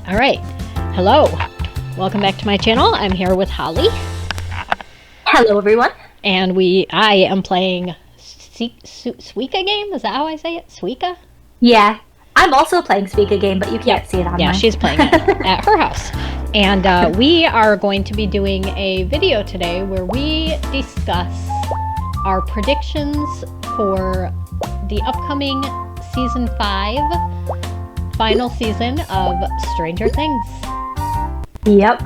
All right. Hello. Welcome back to my channel. I'm here with Holly. Hello, everyone. And I am playing Suika game? Is that how I say it? Suika? Yeah. I'm also playing Suika game, but you can't see it online. Yeah, she's playing it at her house. And we are going to be doing a video today where we discuss our predictions for the upcoming Season 5, final season of Stranger Things. Yep.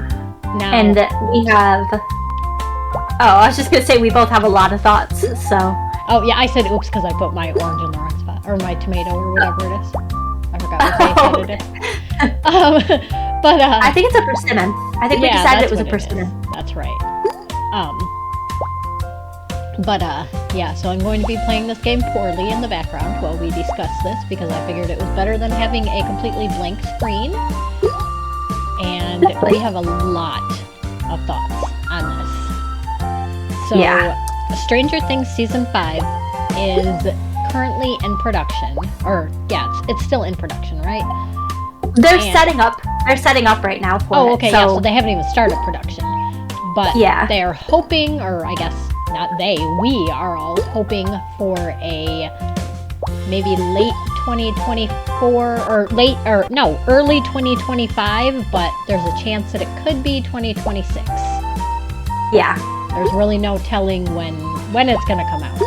Now, and we have... Oh, I was just going to say we both have a lot of thoughts, so... Oh, yeah, I said oops because I put my orange in the wrong spot. Or my tomato or whatever it is. I forgot what they said it is. But I think it's a persimmon. I think we decided it was a persimmon. That's right. Yeah, so I'm going to be playing this game poorly in the background while we discuss this because I figured it was better than having a completely blank screen. And we have a lot of thoughts on this. So, Stranger Things Season 5 is currently in production. It's still in production, right? They're setting up right now for it. Oh, okay, so they haven't even started production. But they're hoping, or I guess not they, we are all hoping for a maybe late 2024 early 2025, but there's a chance that it could be 2026. Yeah. There's really no telling when it's going to come out.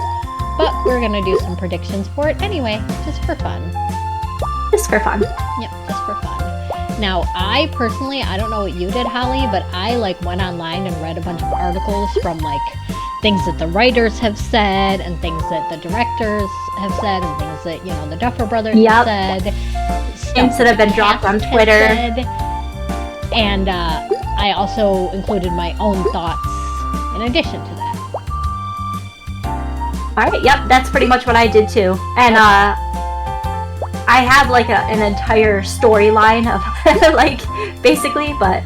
But we're going to do some predictions for it anyway, just for fun. Just for fun. Yep, just for fun. Now, I personally, I don't know what you did, Holly, but I went online and read a bunch of articles from things that the writers have said and things that the directors have said and things that, the Duffer Brothers have said. Things that have been dropped on Twitter. And I also included my own thoughts in addition to that. All right, yep, that's pretty much what I did too. And I have an entire storyline of basically, but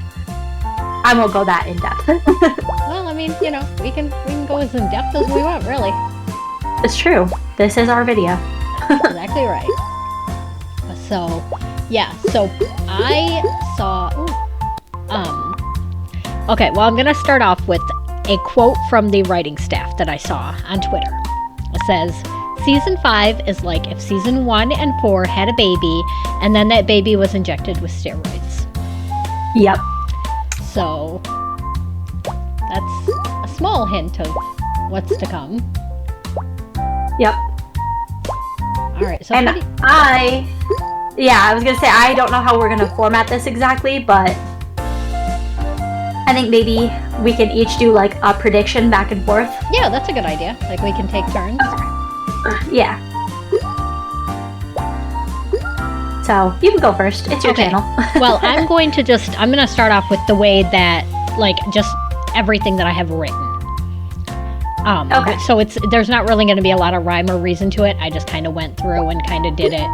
I won't go that in depth. Well, I mean, we can go as in depth as we want, really. It's true. This is our video. That's exactly right. So, so I saw. Okay, well, I'm gonna start off with a quote from the writing staff that I saw on Twitter. It says, Season 5 is like if Season 1 and 4 had a baby, and then that baby was injected with steroids. Yep. So, that's a small hint of what's to come. Yep. Alright, so... And I was gonna say, I don't know how we're gonna format this exactly, but I think maybe we can each do a prediction back and forth. Yeah, that's a good idea. We can take turns. Yeah. So, you can go first. It's your channel. Well, I'm going to start off with the way that, just everything that I have written. So there's not really going to be a lot of rhyme or reason to it. I just kind of went through and kind of did it,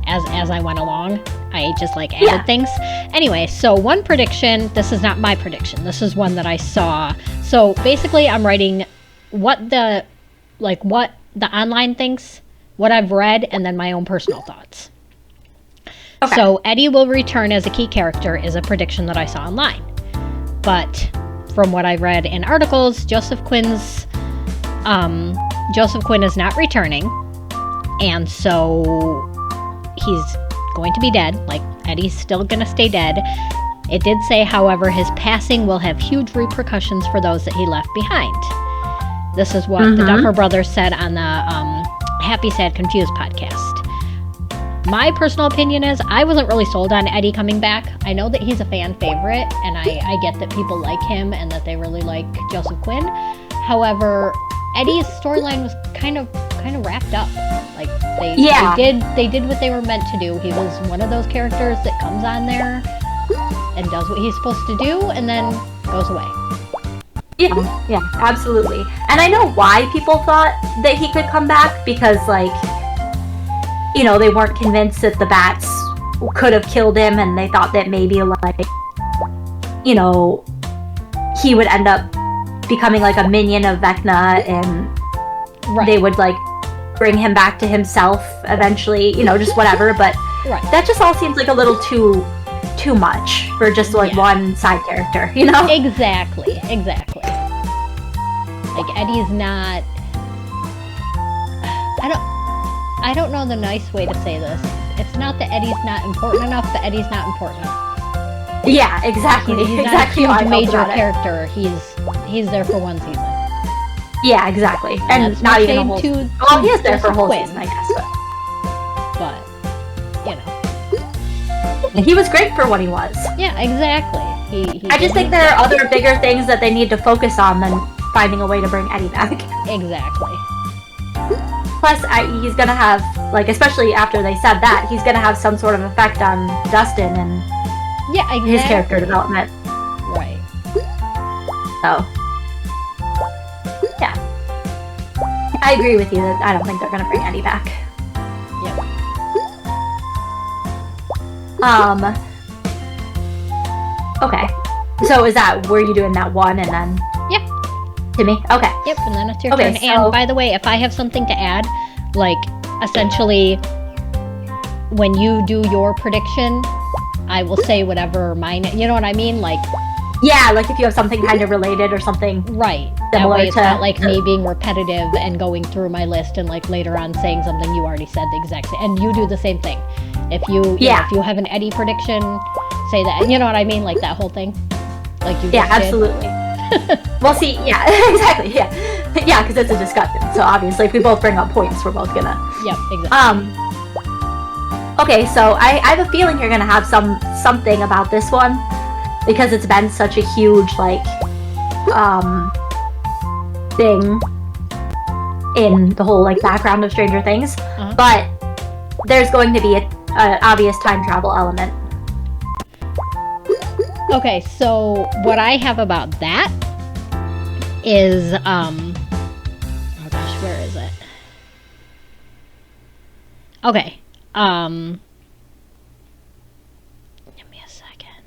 as I went along. I just added things. Anyway, so one prediction, this is not my prediction. This is one that I saw. So basically I'm writing what the online thinks, what I've read, and then my own personal thoughts. Okay. So Eddie will return as a key character is a prediction that I saw online. But from what I read in articles, Joseph Quinn is not returning. And so he's going to be dead. Eddie's still going to stay dead. It did say, however, his passing will have huge repercussions for those that he left behind. This is what the Duffer Brothers said on the Happy, Sad, Confused podcast. My personal opinion is I wasn't really sold on Eddie coming back. I know that he's a fan favorite, and I get that people like him and that they really like Joseph Quinn. However, Eddie's storyline was kind of wrapped up. They did what they were meant to do. He was one of those characters that comes on there and does what he's supposed to do and then goes away. Yeah, absolutely. And I know why people thought that he could come back because, they weren't convinced that the bats could have killed him, and they thought that maybe, he would end up becoming, a minion of Vecna, and they would, bring him back to himself eventually, just whatever. But Right. that just all seems like a little too much for just like one side character, you know? Exactly. Like Eddie's not. I don't know the nice way to say this. It's not that Eddie's not important enough, but Eddie's not important. Yeah, exactly. He's exactly not how a I huge felt major about it. character. He's there for one season. Yeah, exactly. And that's not no even a shade whole. to Well, he is there for a Joseph whole Quinn. season, I guess. But But he was great for what he was. yeah, exactly. He I just think there are other bigger things that they need to focus on than finding a way to bring Eddie back. Exactly. Plus, he's gonna have, like, especially after they said that, he's gonna have some sort of effect on Dustin and Yeah, exactly. his character development. Right. So, yeah. I agree with you that I don't think they're gonna bring Eddie back. Yep. Okay. So is that, were you doing that one and then? Yeah. Timmy? Okay. Yep, and then it's your Okay, turn. so- And by the way, if I have something to add, like, essentially, when you do your prediction, I will say whatever mine, you know what I mean? Like, Yeah, like if you have something kind of related or something. right. That Similar way it's to- not like me being repetitive and going through my list and like later on saying something you already said the exact same. And you do the same thing. If you know, Yeah. if you have an Eddie prediction, say that. You know what I mean? Like that whole thing. Like you Yeah, just did. absolutely. Well, see, yeah, exactly, yeah. Yeah, because it's a discussion, so obviously if we both bring up points, we're both gonna... Yep, exactly. Okay, so I have a feeling you're gonna have something about this one, because it's been such a huge, like, thing in the whole, like, background of Stranger Things, Uh-huh. but there's going to be an obvious time travel element. Okay, so what I have about that is, oh gosh, where is it? Okay, give me a second.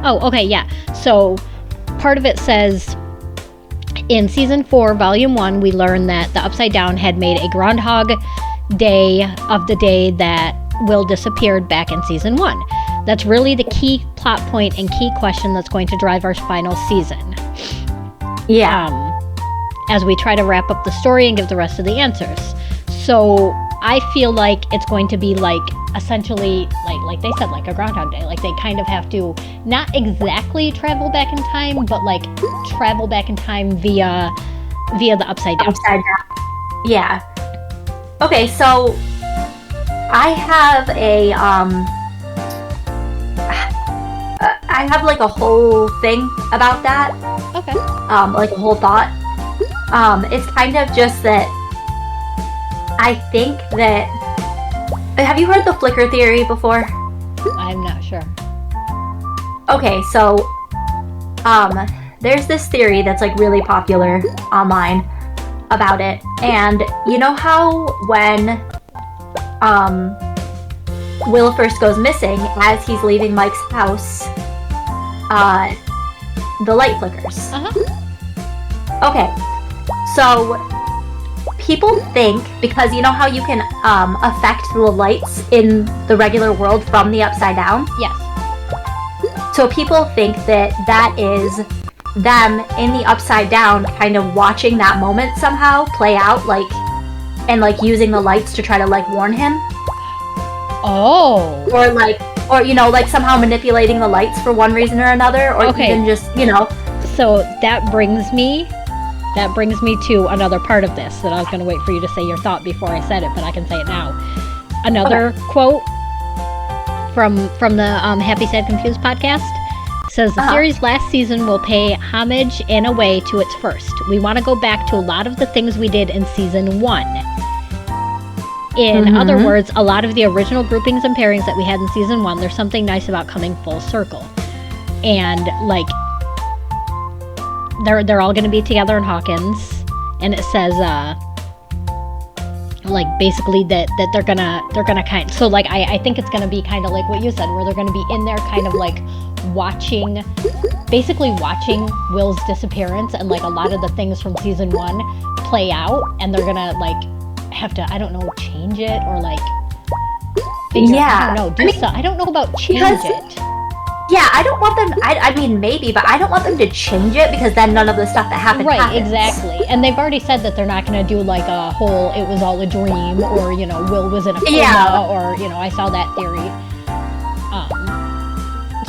Oh, okay, yeah. So part of it says, in season 4, volume 1, we learn that the Upside Down had made a Groundhog Day of the day that Will disappeared back in season 1. That's really the key plot point and key question that's going to drive our final season. Yeah. As we try to wrap up the story and give the rest of the answers. So I feel like it's going to be like essentially like they said, like a Groundhog Day. Like they kind of have to not exactly travel back in time, but like travel back in time via the Upside Down. Upside down. Yeah. Okay, so I have a I have like a whole thing about that. Okay. Like a whole thought. It's kind of just that I think that. Have you heard the flicker theory before? I'm not sure. Okay, so there's this theory that's like really popular online about it, and you know how when Will first goes missing, as he's leaving Mike's house, the light flickers. Okay, so people think, because you know how you can affect the lights in the regular world from the Upside Down? Yes. So people think that that is them in the Upside Down kind of watching that moment somehow play out, like, and like using the lights to try to like warn him, Oh. or you know, like somehow manipulating the lights for one reason or another, or Okay. even just, you know. So that brings me to another part of this that I was going to wait for you to say your thought before I said it, but I can say it now. Another quote from the Happy Sad Confused podcast says the series last season will pay homage in a way to its first. We want to go back to a lot of the things we did in season 1. In other words, a lot of the original groupings and pairings that we had in season 1, there's something nice about coming full circle. And like they're all going to be together in Hawkins, and it says like basically that they're gonna kind, so like I think it's gonna be kind of like what you said, where they're gonna be in there kind of like basically watching Will's disappearance and like a lot of the things from season 1 play out, and they're gonna like have to, I don't know, change it or like figure. Yeah. I don't know. I don't know about change it. Yeah, I don't want them. I mean, maybe, but I don't want them to change it because then none of the stuff that happened Right, happens. exactly. And they've already said that they're not going to do like a whole "it was all a dream" or Will was in a coma or I saw that theory.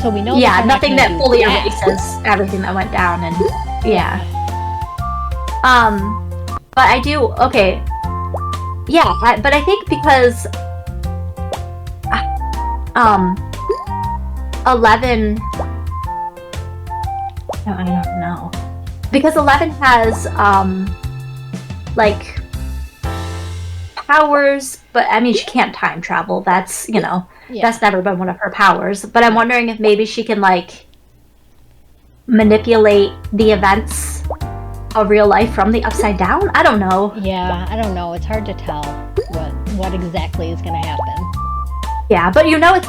So we know. Yeah, that nothing that fully that. erases everything that went down, and yeah. But I do okay. Yeah, but I think because 11. No, I don't know. Because 11 has like powers, but I mean she can't time travel. That's that's never been one of her powers. But I'm wondering if maybe she can like manipulate the events of real life from the upside down. I don't know. Yeah, I don't know. It's hard to tell what exactly is going to happen. Yeah, but it's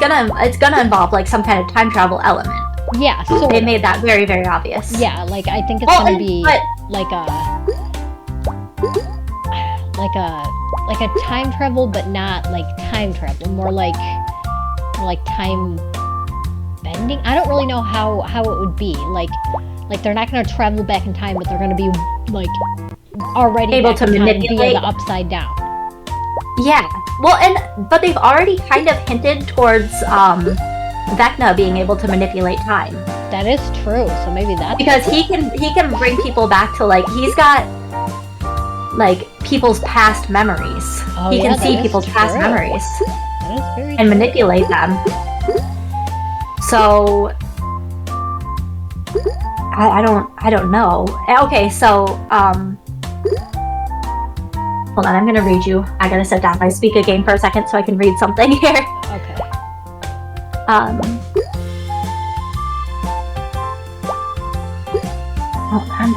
gonna involve like some kind of time travel element. Yeah, so they made that very, very obvious. Yeah, like I think it's gonna be like a time travel, but not like time travel. More like time bending. I don't really know how it would be. Like they're not gonna travel back in time, but they're gonna be like already able to manipulate via the upside down. Yeah. Well, but they've already kind of hinted towards Vecna being able to manipulate time. That is true. So maybe that's because he can bring people back to like he's got like people's past memories. He can see people's past memories. That is very and manipulate them. So I don't know. Okay, so hold on, I'm gonna read you. I gotta set down my speaker game for a second so I can read something here. Okay. Hold on.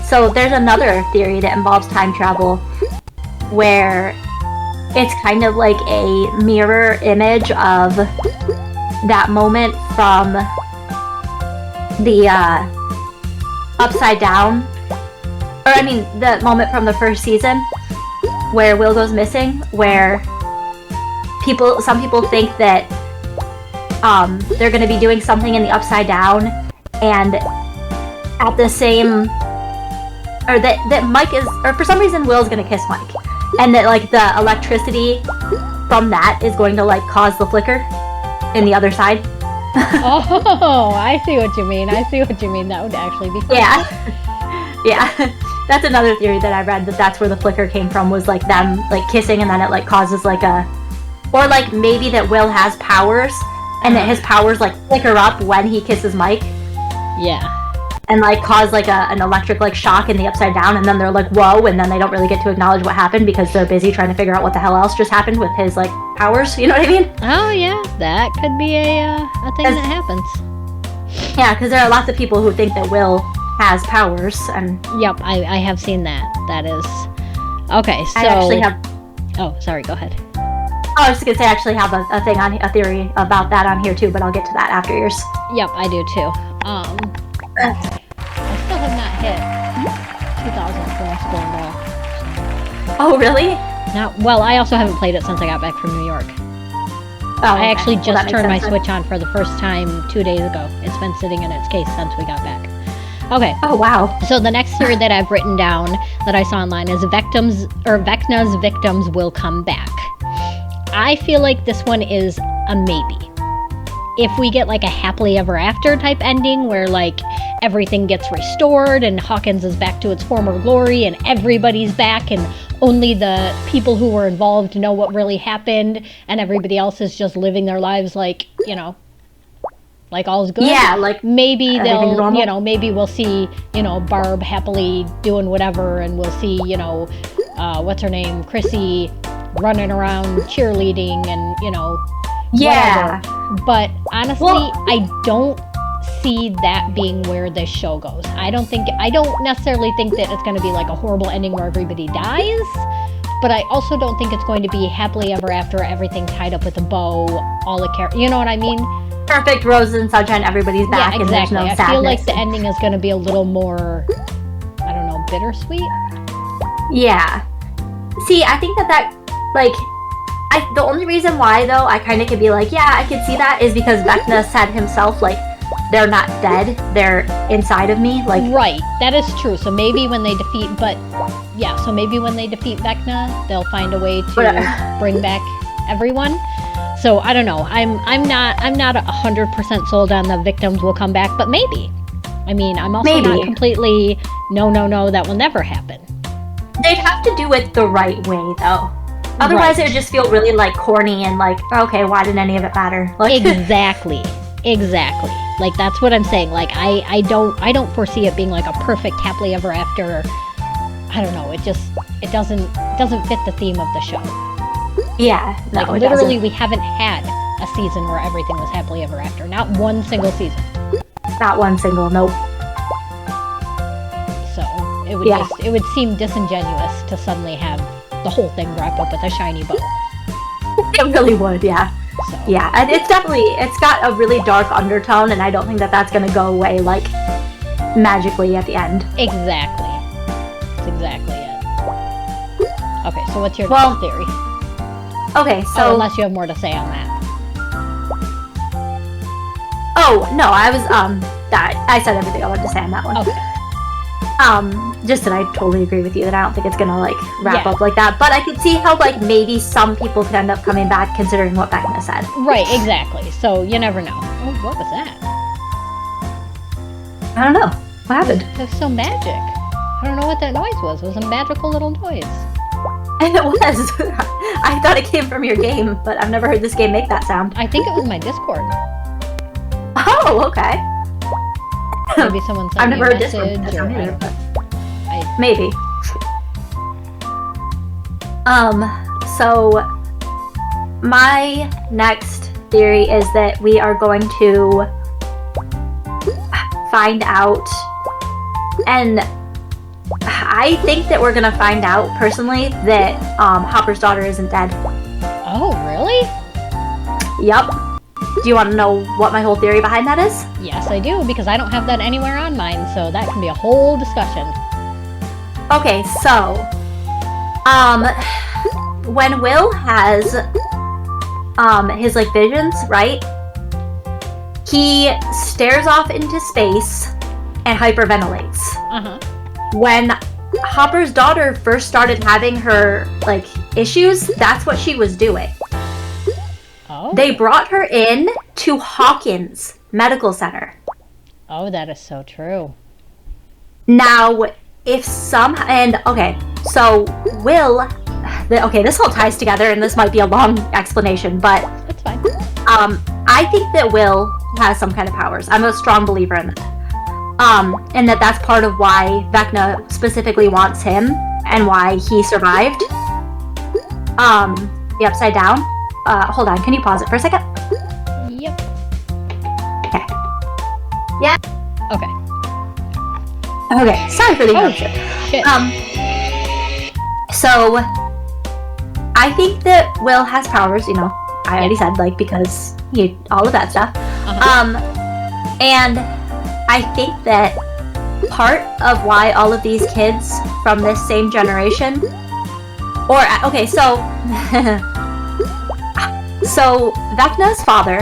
So there's another theory that involves time travel where it's kind of like a mirror image of that moment from the Upside Down. Or I mean, the moment from the first season where Will goes missing, where some people think that they're going to be doing something in the Upside Down, and at the same, or that Mike is, or for some reason Will's going to kiss Mike, and that like the electricity from that is going to like cause the flicker in the other side. Oh, I see what you mean. That would actually be fun. Yeah. That's another theory that I read, that's where the flicker came from, was like them like kissing and then it like causes like or like maybe that Will has powers and that his powers like flicker up when he kisses Mike. Yeah. And like cause like an electric like shock in the Upside Down, and then they're like whoa, and then they don't really get to acknowledge what happened because they're busy trying to figure out what the hell else just happened with his like powers. You know what I mean? Oh yeah, that could be a thing that happens. Yeah, because there are lots of people who think that Will has powers, and yep, I have seen that. That is okay. So I actually have. Oh, sorry. Go ahead. I was just gonna say I actually have a theory about that on here too, but I'll get to that after yours. Yep, I do too. I still have not hit 2,000 film school at all. Oh really? Not well. I also haven't played it since I got back from New York. Oh, I actually well, just turned my sense. Switch on for the first time 2 days ago. It's been sitting in its case since we got back. Okay. Oh wow. So the next theory that I've written down that I saw online is Vecna's victims will come back. I feel like this one is a maybe. If we get like a happily ever after type ending where like everything gets restored and Hawkins is back to its former glory and everybody's back and only the people who were involved know what really happened and everybody else is just living their lives like, like all's good. Yeah, like maybe they'll, normal. maybe we'll see, Barb happily doing whatever, and we'll see, what's her name, Chrissy running around cheerleading and, yeah. whatever. But honestly, I don't see that being where this show goes. I don't necessarily think that it's going to be like a horrible ending where everybody dies, but I also don't think it's going to be happily ever after, everything tied up with a bow, all the characters, you know what I mean? Perfect roses and sunshine, everybody's back, yeah, exactly. And there's no sadness. I feel like the ending is going to be a little more, I don't know, bittersweet? Yeah. See, I think that like, the only reason why, though, I kind of could be like, yeah, I could see that, is because Vecna said himself, like, they're not dead, they're inside of me, like... Right, that is true. So maybe when they defeat, Vecna, they'll find a way to bring back everyone. So, I don't know. I'm not 100% sold on the victims will come back, but maybe. I mean, I'm also not completely, no, that will never happen. They'd have to do it the right way, though. Otherwise, it would just feel really, like, corny and, like, okay, why didn't any of it matter? Like, Exactly. Like, that's what I'm saying. Like, I don't foresee it being, like, a perfect happily ever after. I don't know. It doesn't fit the theme of the show. Yeah. No, like, literally, we haven't had a season where everything was happily ever after. Not one single season. Not one single, nope. So, it would seem disingenuous to suddenly have the whole thing wrap up with a shiny bow. It really would, yeah. So. Yeah, and it's got a really dark undertone, and I don't think that's gonna go away, like, magically at the end. Exactly. That's exactly it. Okay, so what's your next theory? Okay, so... unless you have more to say on that. Oh, no, I said everything I wanted to say on that one. Okay. Just that I totally agree with you that I don't think it's gonna, like, wrap up like that. But I could see how, like, maybe some people could end up coming back considering what Vecna said. Right, exactly. So, you never know. Oh, what was that? I don't know. What happened? It was so magic. I don't know what that noise was. It was a magical little noise. And it was. I thought it came from your game, but I've never heard this game make that sound. I think it was my Discord. Oh, okay. Maybe someone sent I've me never a heard message. this one either, but I maybe. So my next theory is that we are going to find out, and I think that we're gonna find out personally that Hopper's daughter isn't dead. Oh, really? Yep. Do you want to know what my whole theory behind that is? Yes, I do, because I don't have that anywhere on mine, so that can be a whole discussion. Okay, so, when Will has, his, like, visions, right? He stares off into space and hyperventilates. Uh-huh. When Hopper's daughter first started having her, like, issues, that's what she was doing. Oh. They brought her in to Hawkins Medical Center. Oh, that is so true. Now, okay, so Will, okay, this all ties together, and this might be a long explanation, but That's fine. I think that Will has some kind of powers. I'm a strong believer in that. And that's part of why Vecna specifically wants him, and why he survived. The Upside Down. Hold on, can you pause it for a second? Yep. Okay. Yeah. Okay. Okay, sorry for the interruption. Shit. So, I think that Will has powers, you know, I already said, like, because all of that stuff. Uh-huh. And I think that part of why all of these kids from this same generation, okay, so, so Vecna's father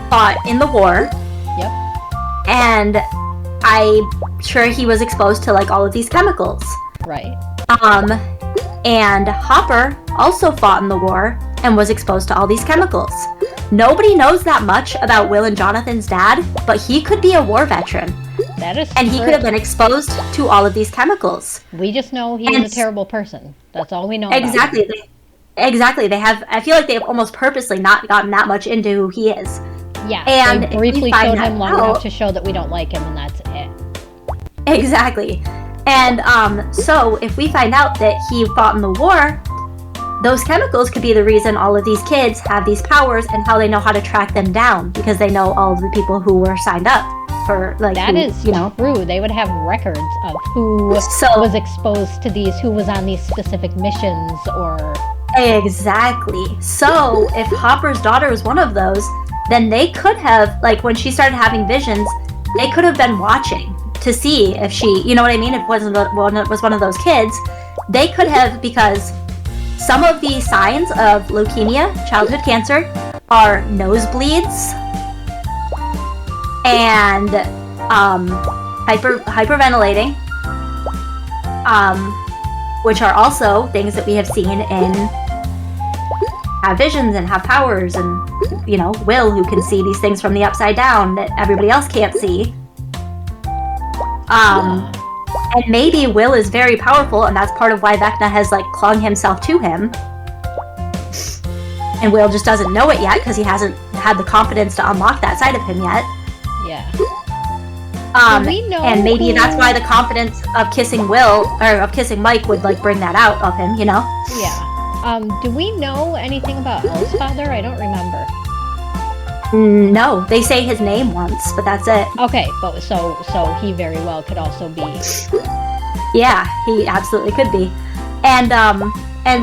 fought in the war. Yep. And I'm sure he was exposed to, like, all of these chemicals. Right. And Hopper also fought in the war and was exposed to all these chemicals. Nobody knows that much about Will and Jonathan's dad, but he could be a war veteran. That is And true. he could have been exposed to all of these chemicals. We just know he is a terrible person. That's all we know Exactly. about him. Exactly. I feel like they've almost purposely not gotten that much into who he is. Yeah, And they briefly if we find showed that him long out- enough to show that we don't like him, and that's it. Exactly. And so if we find out that he fought in the war, those chemicals could be the reason all of these kids have these powers, and how they know how to track them down, because they know all of the people who were signed up for, like, That is true. They would have records of who was exposed to these, who was on these specific missions, or... Exactly. So if Hopper's daughter was one of those, then they could have, like, when she started having visions, they could have been watching to see if she, you know what I mean? If it was one of those kids, they could have, because some of the signs of leukemia, childhood cancer, are nosebleeds and hyperventilating, which are also things that we have seen in Have Visions and Have Powers, and Will, who can see these things from the upside down that everybody else can't see. And maybe Will is very powerful, and that's part of why Vecna has clung himself to him. And Will just doesn't know it yet because he hasn't had the confidence to unlock that side of him yet. Yeah. We know and maybe that's why the confidence of kissing Mike would bring that out of him, Yeah. Do we know anything about Elle's father? I don't remember. No, they say his name once, but that's it. Okay, but so he very well could also be. Yeah, he absolutely could be, and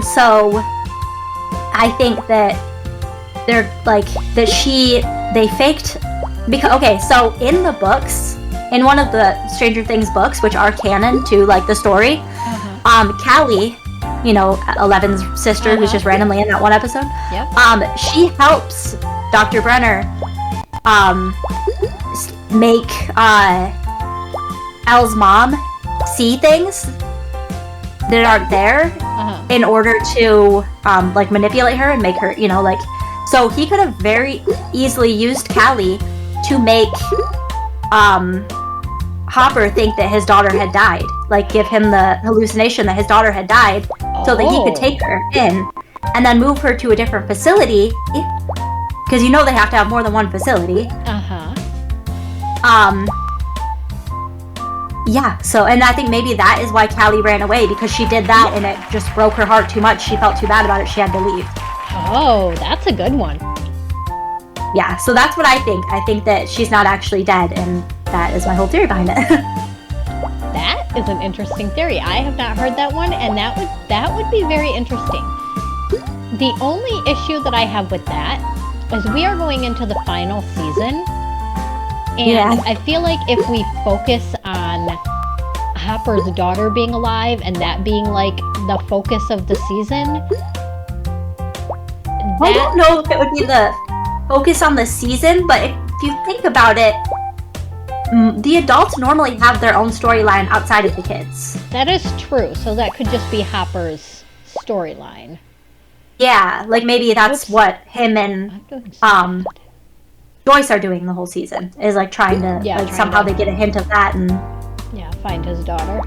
so I think that they're they faked because so in the books, in one of the Stranger Things books, which are canon to the story, Callie, Eleven's sister, who's just randomly in that one episode. Yep. She helps Dr. Brenner make Elle's mom see things that aren't there in order to manipulate her and make her so he could have very easily used Callie to make Hopper think that his daughter had died, give him the hallucination that his daughter had died, so that he could take her in and then move her to a different facility, because they have to have more than one facility. Yeah, so, and I think maybe that is why Callie ran away, because she did that and it just broke her heart too much. She felt too bad about it, she had to leave. Oh, that's a good one. Yeah, so that's what I think. I think that she's not actually dead, and that is my whole theory behind it. That is an interesting theory. I have not heard that one, and that would be very interesting. The only issue that I have with that is we are going into the final season, and I feel like if we focus on Hopper's daughter being alive and that being the focus of the season, I don't know if it would be the focus on the season, but if you think about it, the adults normally have their own storyline outside of the kids. That is true, so that could just be Hopper's storyline. Yeah, maybe that's what him and Joyce are doing the whole season, is trying to somehow they get a hint of that and find his daughter.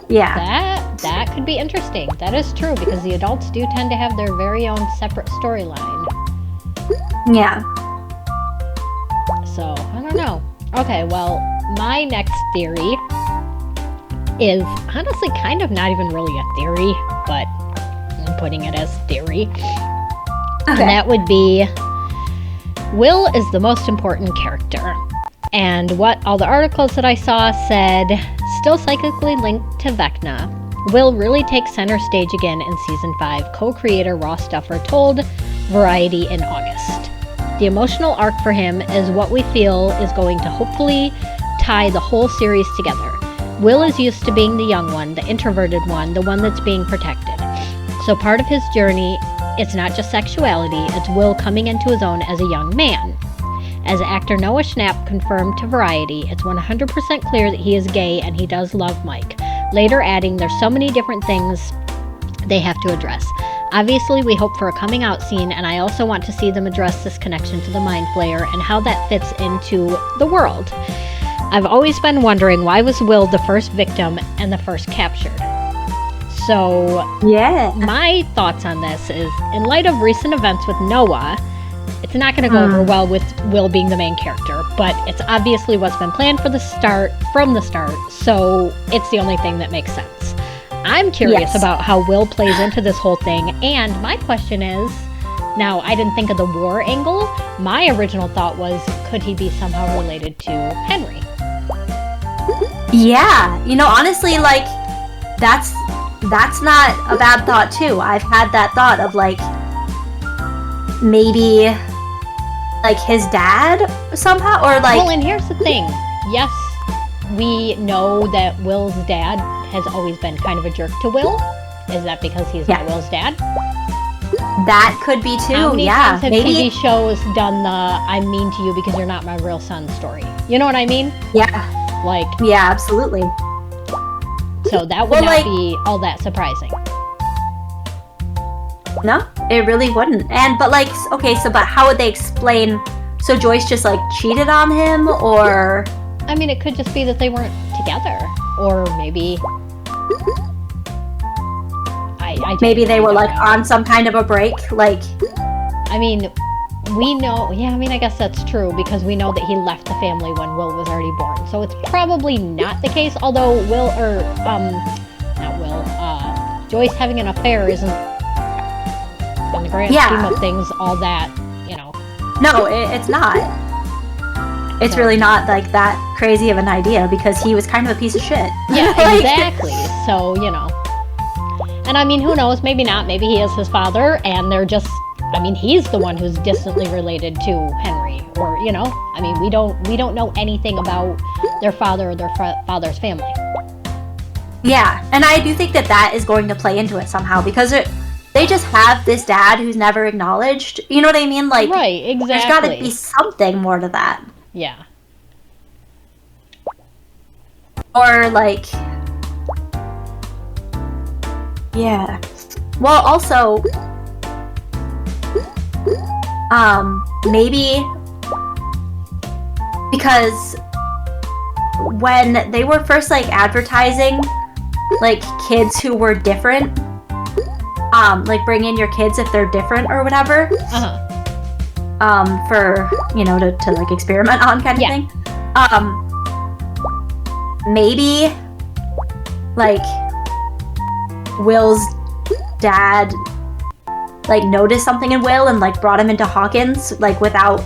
Yeah. That could be interesting. That is true, because the adults do tend to have their very own separate storyline. Yeah. So, I don't know. Okay, well, my next theory is honestly kind of not even really a theory, but I'm putting it as theory. Okay. And that would be Will is the most important character. And what all the articles that I saw said, still psychically linked to Vecna, Will really takes center stage again in Season 5, co-creator Ross Duffer told Variety in August. The emotional arc for him is what we feel is going to hopefully tie the whole series together. Will is used to being the young one, the introverted one, the one that's being protected. So part of his journey, it's not just sexuality, it's Will coming into his own as a young man. As actor Noah Schnapp confirmed to Variety, it's 100% clear that he is gay and he does love Mike, later adding there's so many different things they have to address. Obviously, we hope for a coming out scene, and I also want to see them address this connection to the Mind Flayer and how that fits into the world. I've always been wondering, why was Will the first victim and the first captured? So, my thoughts on this is, in light of recent events with Noah, it's not going to go over well with Will being the main character, but it's obviously what's been planned from the start, so it's the only thing that makes sense. I'm curious about how Will plays into this whole thing, and my question is, now I didn't think of the war angle. My original thought was, could he be somehow related to Henry? Yeah, honestly, that's not a bad thought too. I've had that thought of maybe his dad somehow, or Well, and here's the thing. Yes, we know that Will's dad has always been kind of a jerk to Will, Is that because he's Yeah. not Will's dad? That could be too. How many Yeah, times have maybe. TV shows done the "I'm mean to you because you're not my real son" story? You know what I mean? Yeah, Like, yeah, absolutely. so that would Well, not like- be all that surprising. No, it really wouldn't. But like, okay, so but how would they explain? So Joyce just like cheated on him, or I mean, it could just be that they weren't together, or maybe. I maybe they were don't like know. on some kind of a break, like. I mean, we know. Yeah, I mean, I guess that's true because we know that he left the family when Will was already born. So it's probably not the case. Although not Will. Joyce having an affair isn't, in the grand Yeah. scheme of things, all that, you know. No, it's not. It's really not like that crazy of an idea because he was kind of a piece of shit. Yeah, Like- exactly. So, you know. And I mean, who knows? Maybe not. Maybe he is his father, and they're just. I mean, he's the one who's distantly related to Henry, or you know. I mean, we don't know anything about their father or their father's family. Yeah, and I do think that is going to play into it somehow because they just have this dad who's never acknowledged. You know what I mean? Like, Right, exactly. there's got to be something more to that. Yeah. Or like, yeah. Well, also, maybe because when they were first like advertising, like kids who were different, like bring in your kids if they're different or whatever, for to like experiment on kind of Yeah. thing. Maybe like Will's dad like noticed something in Will and like brought him into Hawkins like without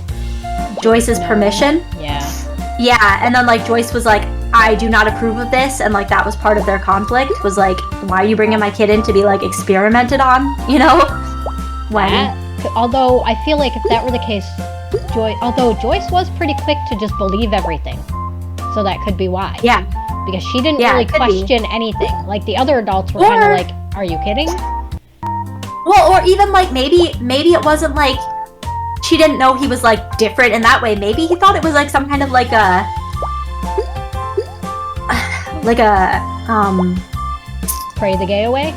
Joyce's No. permission. Yeah. Yeah, and then like Joyce was like, I do not approve of this, and like that was part of their conflict, was like, why are you bringing my kid in to be like experimented on, you know? When Although I feel like if that were the case, Joyce was pretty quick to just believe everything, so that could be why. Yeah. Because she didn't Yeah, really it could be. question anything. Like the other adults were kind of Or- like, "Are you kidding?" Well, or even like maybe it wasn't like she didn't know he was like different in that way. Maybe he thought it was like some kind of like a Pray the gay away.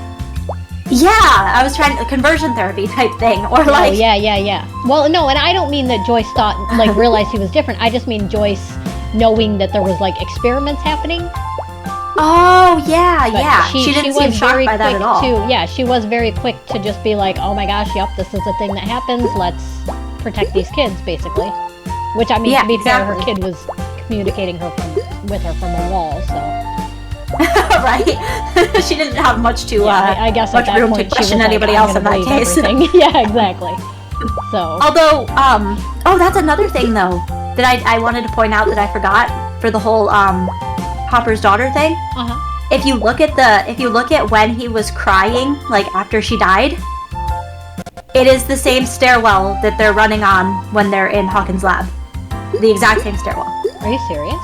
yeah, I was trying conversion therapy type thing, or like Oh yeah. Well, no, and I don't mean that Joyce thought like realized he was different. I just mean Joyce knowing that there was like experiments happening. oh yeah, But yeah. She didn't seem shocked by that at all. She was very quick to just be like, "Oh my gosh, yep, this is a thing that happens. Let's protect these kids," basically. Which I mean, Yeah, to be fair, her exactly. kid was communicating with her from a wall, so Right? She didn't have much to I guess much at that room point to question she was anybody like, else I'm in gonna that believe case. everything. Yeah, exactly. So Although, oh, that's another thing though that I wanted to point out that I forgot for the whole Hopper's daughter thing. uh-huh. If you look at when he was crying, like after she died, it is the same stairwell that they're running on when they're in Hawkins' lab. The exact same stairwell. Are you serious?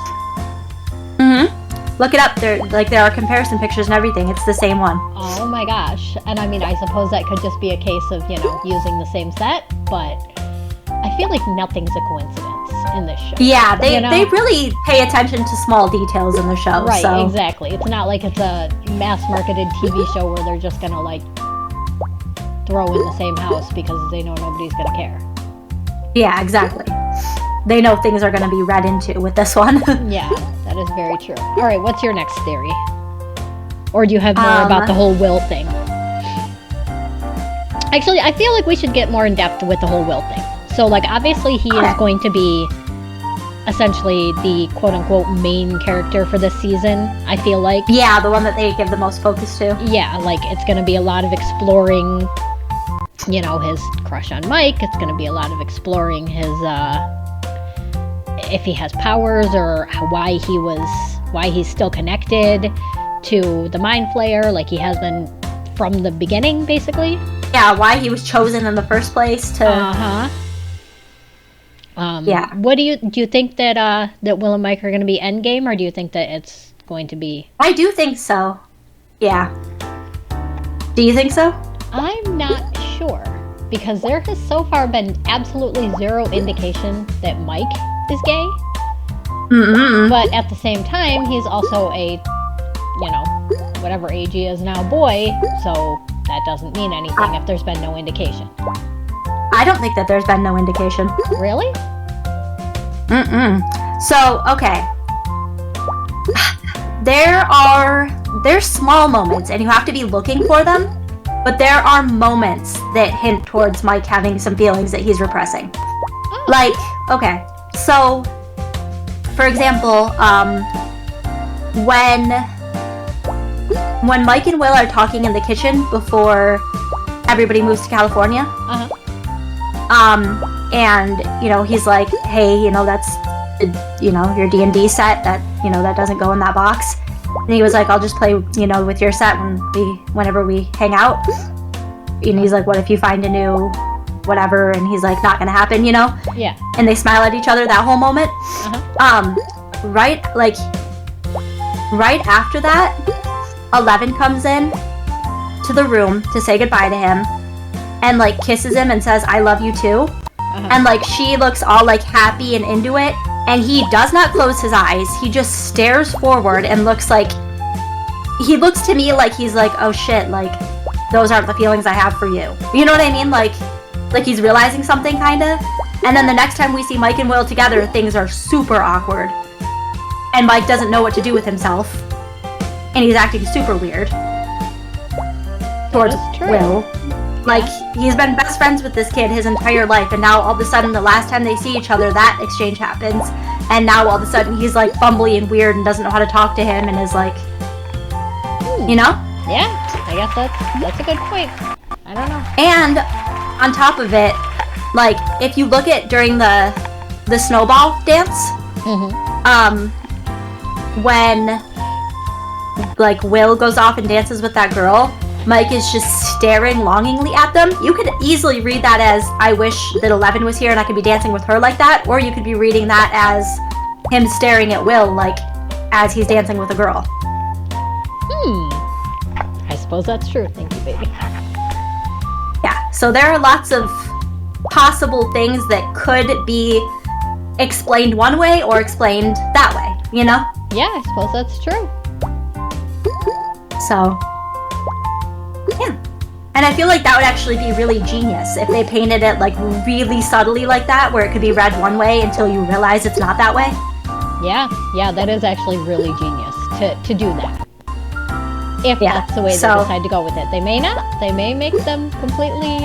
Mm-hmm. Look it up. There are comparison pictures and everything. It's the same one. Oh my gosh. And I mean, I suppose that could just be a case of, using the same set, but I feel like nothing's a coincidence in this show. Yeah, they You know? they really pay attention to small details in the show. Right, so. exactly. It's not like it's a mass-marketed TV show where they're just gonna, like, throw in the same house because they know nobody's gonna care. Yeah, exactly. They know things are going to be read into with this one. Yeah, that is very true. All right, what's your next theory? Or do you have more about the whole Will thing? Actually, I feel like we should get more in depth with the whole Will thing. So, like, obviously he is going to be essentially the quote-unquote main character for this season, I feel like. Yeah, the one that they give the most focus to. Yeah, like, it's going to be a lot of exploring, his crush on Mike. It's going to be a lot of exploring his, if he has powers or why he's still connected to the Mind Flayer, like he has been from the beginning, basically. Yeah, why he was chosen in the first place to. Yeah. What do you think that that Will and Mike are going to be Endgame, or do you think that it's going to be? I do think so. Yeah. Do you think so? I'm not sure, because there has so far been absolutely zero indication that Mike is gay. Mm-mm. But at the same time, he's also a, whatever age he is now, boy, so that doesn't mean anything if there's been no indication. I don't think that there's been no indication. Really? Mm-mm. So, okay. There's small moments, and you have to be looking for them, but there are moments that hint towards Mike having some feelings that he's repressing. Oh. Like, okay, so, for example, when Mike and Will are talking in the kitchen before everybody moves to California, and, he's like, hey, that's, your D&D set, that, that doesn't go in that box. And he was like, I'll just play, with your set whenever we hang out. And he's like, what if you find a new whatever? And he's like, not gonna happen, Yeah. And they smile at each other that whole moment. Right after that, 11 comes in to the room to say goodbye to him and, like, kisses him and says, I love you too. And, like, she looks all, like, happy and into it. And he does not close his eyes. He just stares forward and looks like... He looks to me like he's like, oh shit, like, those aren't the feelings I have for you. You know what I mean? Like he's realizing something, kinda. And then the next time we see Mike and Will together, things are super awkward. And Mike doesn't know what to do with himself. And he's acting super weird. Towards Will. Like, he's been best friends with this kid his entire life, and now all of a sudden, the last time they see each other, that exchange happens. And now all of a sudden, he's, like, bumbly and weird and doesn't know how to talk to him and is like, Yeah, I guess that's a good point. I don't know. And on top of it, like, if you look at during the snowball dance, when, like, Will goes off and dances with that girl, Mike is just staring longingly at them. You could easily read that as, I wish that 11 was here and I could be dancing with her like that, or you could be reading that as him staring at Will, like, as he's dancing with a girl. I suppose that's true. Thank you, baby. Yeah, so there are lots of possible things that could be explained one way or explained that way, Yeah, I suppose that's true. So... yeah. And I feel like that would actually be really genius if they painted it, like, really subtly like that, where it could be read one way until you realize it's not that way. Yeah, that is actually really genius to do that. If that's the way they decide to go with it. They may not. They may make them completely...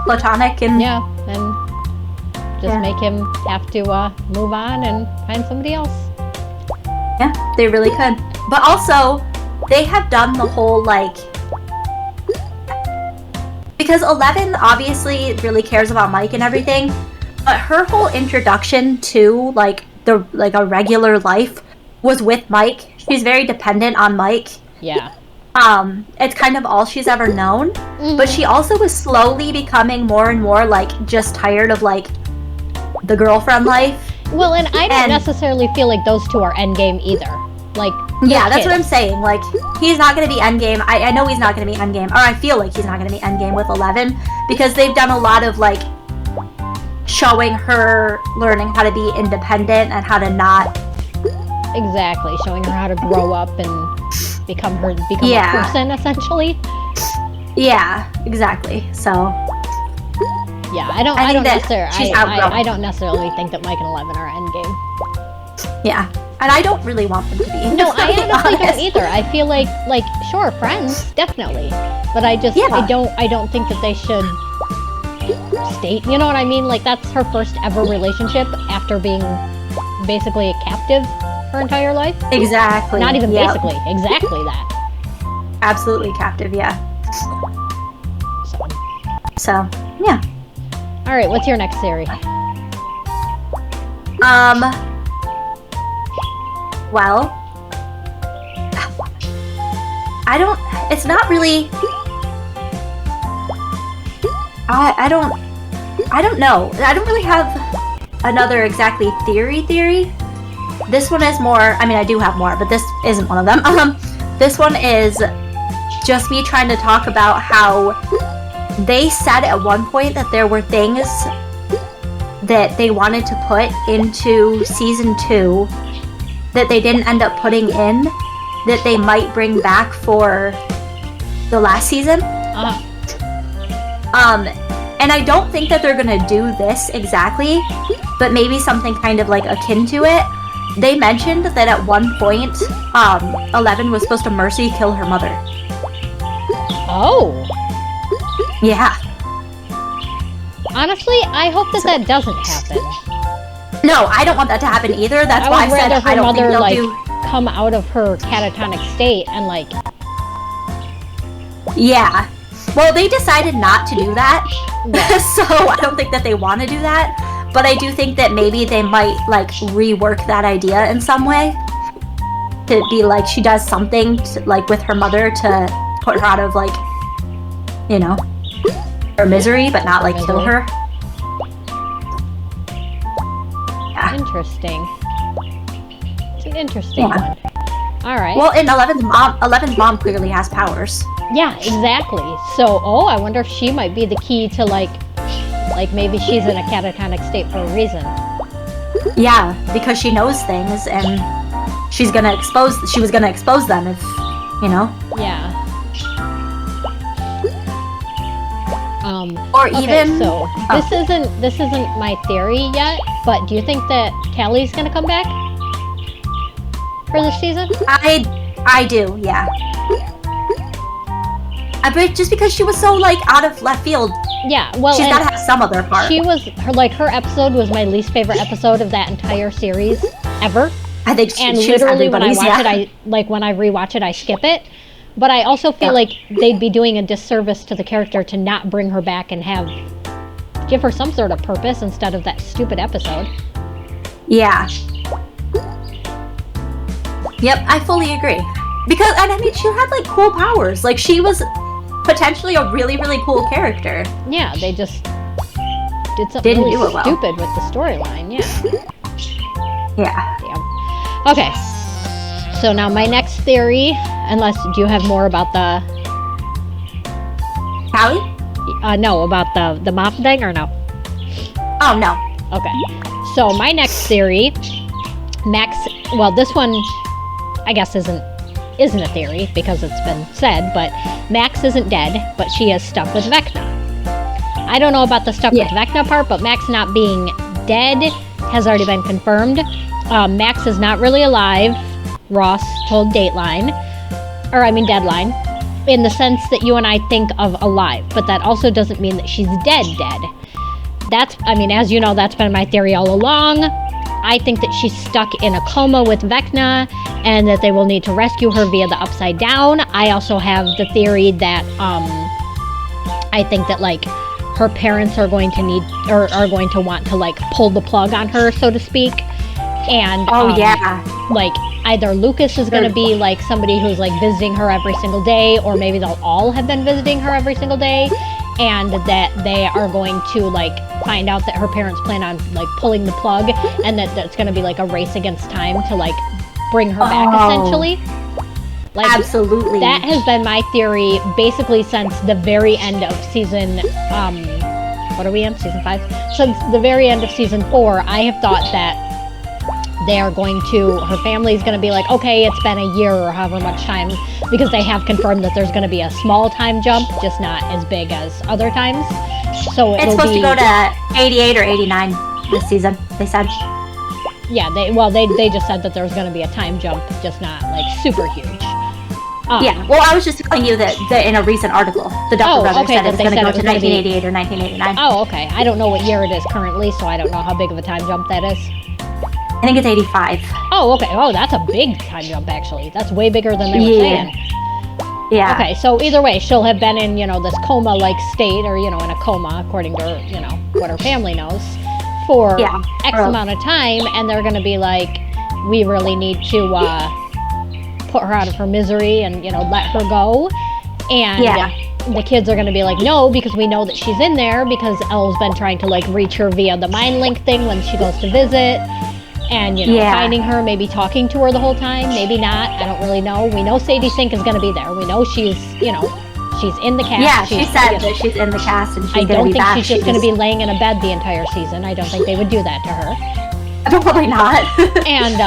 platonic and... Yeah, and just make him have to move on and find somebody else. Yeah, they really could. But also... they have done the whole, like... because 11 obviously really cares about Mike and everything, but her whole introduction to, like, a regular life was with Mike. She's very dependent on Mike. Yeah. It's kind of all she's ever known. But she also is slowly becoming more and more, like, just tired of, like, the girlfriend life. Well, and I don't necessarily feel like those two are endgame either. Like... yeah, that's what I'm saying. Like, he's not going to be endgame. I know he's not going to be endgame. Or I feel like he's not going to be endgame with 11. Because they've done a lot of, like, showing her learning how to be independent and how to not... exactly. Showing her how to grow up and become a person, essentially. Yeah, exactly. So... yeah, I don't necessarily think that Mike and 11 are endgame. Yeah. And I don't really want them to be. No, I honestly don't either. I feel like, sure, friends, definitely. But I just, I don't think that they should state, you know what I mean? Like, that's her first ever relationship after being basically a captive her entire life. Exactly. Not even basically, exactly that. Absolutely captive, yeah. So, yeah. All right, what's your next theory? Well, it's not really, I don't know. I don't really have another exactly theory. This one is more, I mean, I do have more, but this isn't one of them. This one is, just me trying to talk about how they said at one point that there were things that they wanted to put into season 2 that they didn't end up putting in that they might bring back for the last season. And I don't think that they're gonna do this exactly, but maybe something kind of like akin to it. They mentioned that at one point, 11 was supposed to mercy kill her mother. Oh. Yeah. Honestly, I hope that doesn't happen. No, I don't want that to happen either. That's why I said I don't think they'll do... come out of her catatonic state and like... Yeah. Well, they decided not to do that. Yeah. So I don't think that they want to do that. But I do think that maybe they might, like, rework that idea in some way. To be like, she does something, like, with her mother to put her out of, like, you know, her misery, but not, like, kill her. Yeah. Interesting. It's an interesting one. Alright. Well, and 11's mom clearly has powers. Yeah, exactly. So, I wonder if she might be the key to, like maybe she's in a catatonic state for a reason. Yeah, because she knows things, and she was gonna expose them if, you know? Yeah. Or even... So, this isn't my theory yet, but do you think that Callie's gonna come back? For this season? I do, yeah. But just because she was so, like, out of left field... Yeah, well, she's gotta have some other part. Her episode was my least favorite episode of that entire series ever. I think and literally when I watch it, when I rewatch it, I skip it. But I also feel like they'd be doing a disservice to the character to not bring her back and give her some sort of purpose instead of that stupid episode. Yeah. Yep, I fully agree. Because, and I mean, she had, like, cool powers. Like, she was potentially a really, really cool character. Yeah, they just did something really stupid with the storyline, Yeah. Damn. Okay. So now my next theory, do you have more about the... Callie? No, about the mom thing, or no? Oh, no. Okay. So my next theory, Max, well, this one, I guess isn't a theory because it's been said, but Max isn't dead, but she is stuck with Vecna. I don't know about the stuck with Vecna part, but Max not being dead has already been confirmed. Max is not really alive, Ross told Deadline, in the sense that you and I think of alive, but that also doesn't mean that she's dead. As you know, that's been my theory all along. I think that she's stuck in a coma with Vecna and that they will need to rescue her via the Upside Down. I also have the theory that I think that, like, her parents are going to need, or are going to want to, like, pull the plug on her, so to speak. And, like, either Lucas is going to be, like, somebody who's, like, visiting her every single day, or maybe they'll all have been visiting her every single day, and that they are going to, like, find out that her parents plan on, like, pulling the plug, and that's going to be, like, a race against time to, like, bring her back, essentially. Like, absolutely. That has been my theory basically since the very end of season, what are we in? Season 5? Since the very end of season 4, I have thought that they are going to, her family's going to be like, okay, it's been a year or however much time, because they have confirmed that there's going to be a small time jump, just not as big as other times. So it's supposed to go to 88 or 89 this season, they said. Yeah, they just said that there was going to be a time jump, just not, like, super huge. Yeah, well, I was just telling you that in a recent article, the Duffer Brothers said it's going to go to 1988 or 1989. Oh, okay. I don't know what year it is currently, so I don't know how big of a time jump that is. I think it's 85. Oh, okay. Oh, that's a big time jump, actually. That's way bigger than they were saying. Yeah. Okay, so either way, she'll have been in, this coma-like state, or, in a coma, according to, what her family knows, for X amount of time, and they're going to be like, we really need to put her out of her misery and, let her go. And the kids are going to be like, no, because we know that she's in there, because Elle's been trying to, like, reach her via the mind link thing when she goes to visit. And, finding her, maybe talking to her the whole time, maybe not. I don't really know. We know Sadie Sink is going to be there. We know she's, she's in the cast. Yeah, she said that she's in the cast and she's going to be back. I don't think she's just going to be laying in a bed the entire season. I don't think they would do that to her. Probably not. And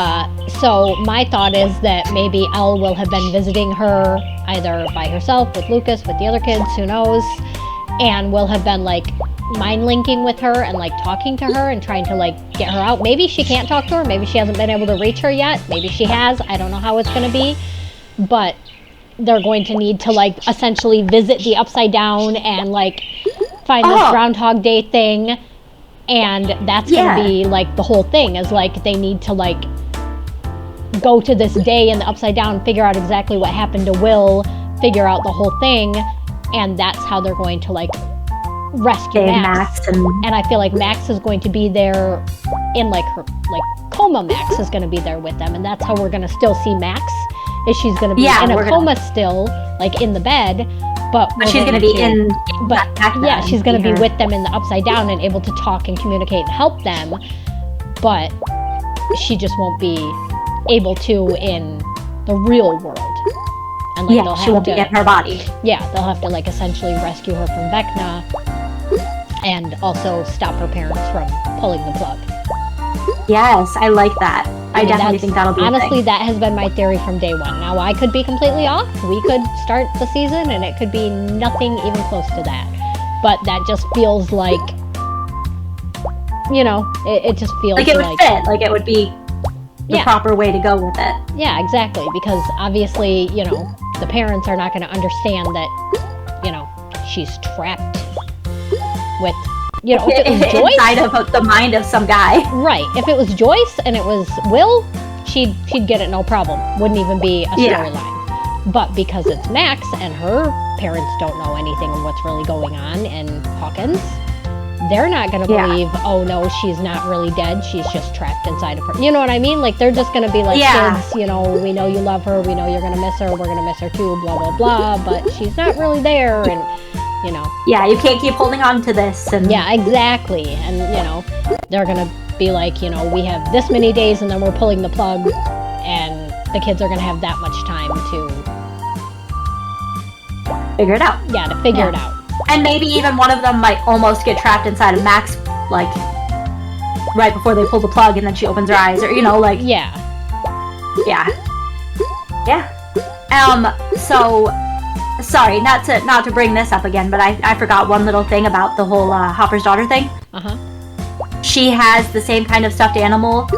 so my thought is that maybe Elle will have been visiting her either by herself, with Lucas, with the other kids, who knows, and will have been, mind linking with her and talking to her and trying to get her out. Maybe she can't talk to her, maybe she hasn't been able to reach her yet, maybe she has. I don't know how it's going to be, but they're going to need to essentially visit the Upside Down and find this Groundhog Day thing, and that's going to be the whole thing is they need to go to this day in the Upside Down, figure out exactly what happened to Will, figure out the whole thing, and that's how they're going to rescue Max. And I feel like Max is going to be there in her coma. Max is going to be there with them, and that's how we're going to still see Max. Is she's going to be in a coma still, in the bed, but she's going to be in. But yeah, she's going to be with them in the Upside Down and able to talk and communicate and help them, but she just won't be able to in the real world. And she won't be in her body. Yeah, they'll have to essentially rescue her from Vecna and also stop her parents from pulling the plug. Yes, I like that. I definitely think that'll be honestly, that has been my theory from day one. Now, I could be completely off. We could start the season and it could be nothing even close to that. But that just feels it just feels it would fit. It would be the proper way to go with it. Yeah, exactly. Because obviously, the parents are not going to understand that, she's trapped with, if it was Joyce. Inside of the mind of some guy. Right. If it was Joyce and it was Will, she'd get it no problem. Wouldn't even be a storyline. But because it's Max and her parents don't know anything of what's really going on in Hawkins, they're not going to believe, oh no, she's not really dead, she's just trapped inside of her. You know what I mean? They're just going to be kids, we know you love her, we know you're going to miss her, we're going to miss her too, blah, blah, blah, but she's not really there, and, Yeah, you can't keep holding on to this. And yeah, exactly. And, they're going to be we have this many days and then we're pulling the plug, and the kids are going to have that much time to figure it out. Yeah, to figure it out. And maybe even one of them might almost get trapped inside of Max, right before they pull the plug, and then she opens her eyes, or Yeah. So, sorry, not to bring this up again, but I forgot one little thing about the whole Hopper's daughter thing. She has the same kind of stuffed animal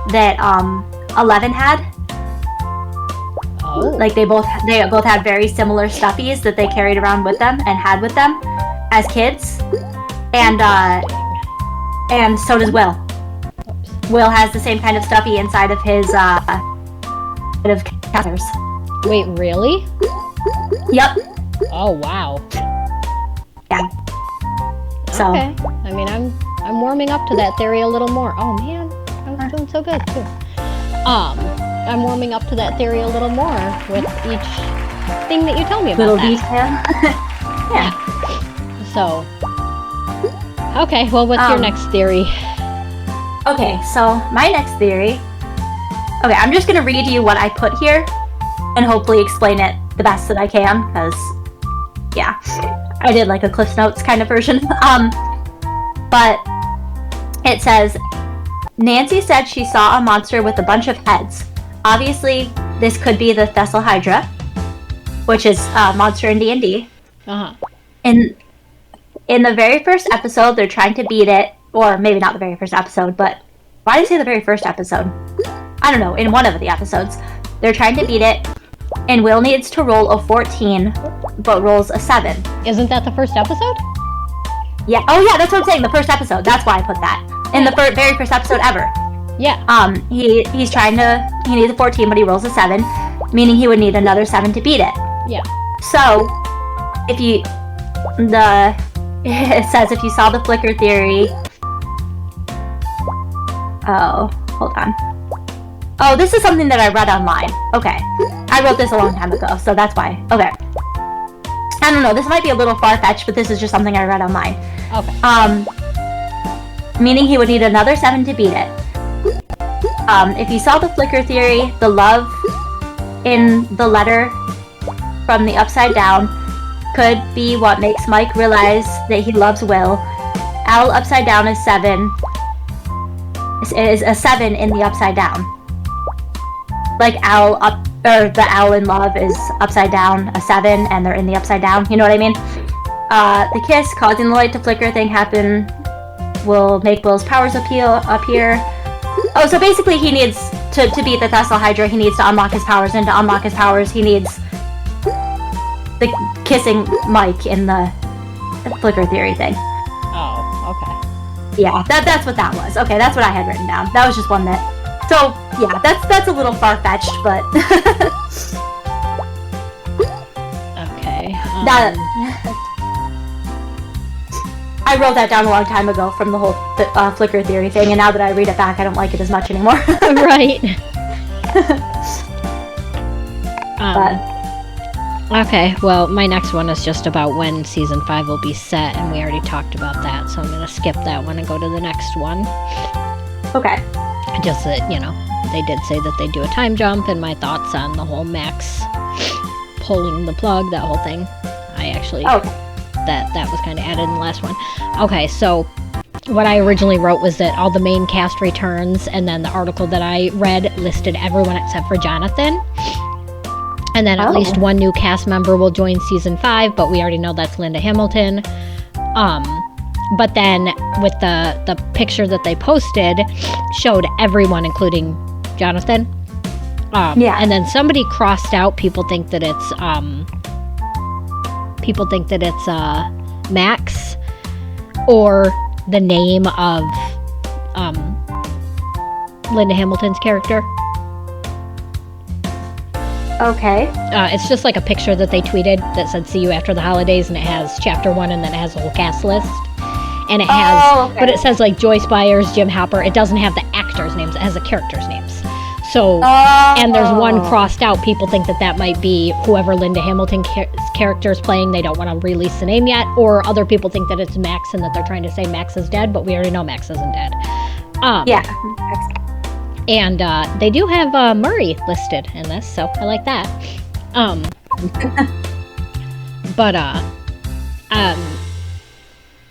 that 11 had. Oh. They both had very similar stuffies that they carried around with them and had with them as kids, and so does Will. Will has the same kind of stuffy inside of his catheters. Wait, really? Yep. Oh wow. Yeah. So. Okay. I mean, I'm warming up to that theory a little more. Oh man, I was doing so good too. I'm warming up to that theory a little more with each thing that you tell me about. Little detail. Yeah. So. Okay. Well, what's your next theory? Okay. So my next theory. Okay, I'm just gonna read you what I put here, and hopefully explain it the best that I can, because yeah, I did a Cliff Notes kind of version. But it says, Nancy said she saw a monster with a bunch of heads. Obviously, this could be the Thessal Hydra, which is a monster in D&D. In the very first episode, they're trying to beat it, or maybe not the very first episode, but why did I say the very first episode? I don't know, in one of the episodes, they're trying to beat it, and Will needs to roll a 14, but rolls a 7. Isn't that the first episode? Yeah. Oh, yeah, that's what I'm saying, the first episode. That's why I put that. In the very first episode ever. Yeah. He's trying to, he needs a 14, but he rolls a 7, meaning he would need another 7 to beat it. Yeah. So, it says if you saw the flicker theory. Oh, hold on. Oh, this is something that I read online. Okay. I wrote this a long time ago, so that's why. Okay. I don't know, this might be a little far-fetched, but this is just something I read online. Okay. Meaning he would need another 7 to beat it. if you saw the flicker theory, the love in the letter from the Upside Down could be what makes Mike realize that he loves Will. Owl Upside Down is 7. Is a 7 in the Upside Down. Like owl up, or the owl in love is upside down, a 7, and they're in the Upside Down. You know what I mean? The kiss causing the light to flicker thing happen will make Will's powers appear. Oh, so basically he needs to beat the Thessal Hydra, he needs to unlock his powers, and to unlock his powers, he needs the kissing Mike in the flicker theory thing. Oh, okay. Yeah, that's what that was. Okay, that's what I had written down. That was just one that... So, yeah, that's a little far-fetched, but... Okay. I wrote that down a long time ago from the whole flicker theory thing, and now that I read it back, I don't like it as much anymore. Right. But... Okay, well, my next one is just about when season 5 will be set, and we already talked about that, so I'm going to skip that one and go to the next one. Okay. Just that, you know, they did say that they do a time jump, and my thoughts on the whole Max pulling the plug, that whole thing. I actually... Okay. That was kind of added in the last one. Okay, so what I originally wrote was that all the main cast returns, and then the article that I read listed everyone except for Jonathan. And then at least one new cast member will join season 5, but we already know that's Linda Hamilton. But then with the picture that they posted showed everyone, including Jonathan. Yeah. And then somebody crossed out, people think that it's Max, or the name of Linda Hamilton's character. Okay. It's just like a picture that they tweeted that said "See you after the holidays," and it has chapter 1, and then it has a whole cast list. And it has, but it says like Joyce Byers, Jim Hopper. It doesn't have the actors' names; it has the characters' names. So, and there's one crossed out. People think that might be whoever Linda Hamilton's character is playing. They don't want to release the name yet. Or other people think that it's Max and that they're trying to say Max is dead, but we already know Max isn't dead. Yeah. And they do have Murray listed in this, so I like that. But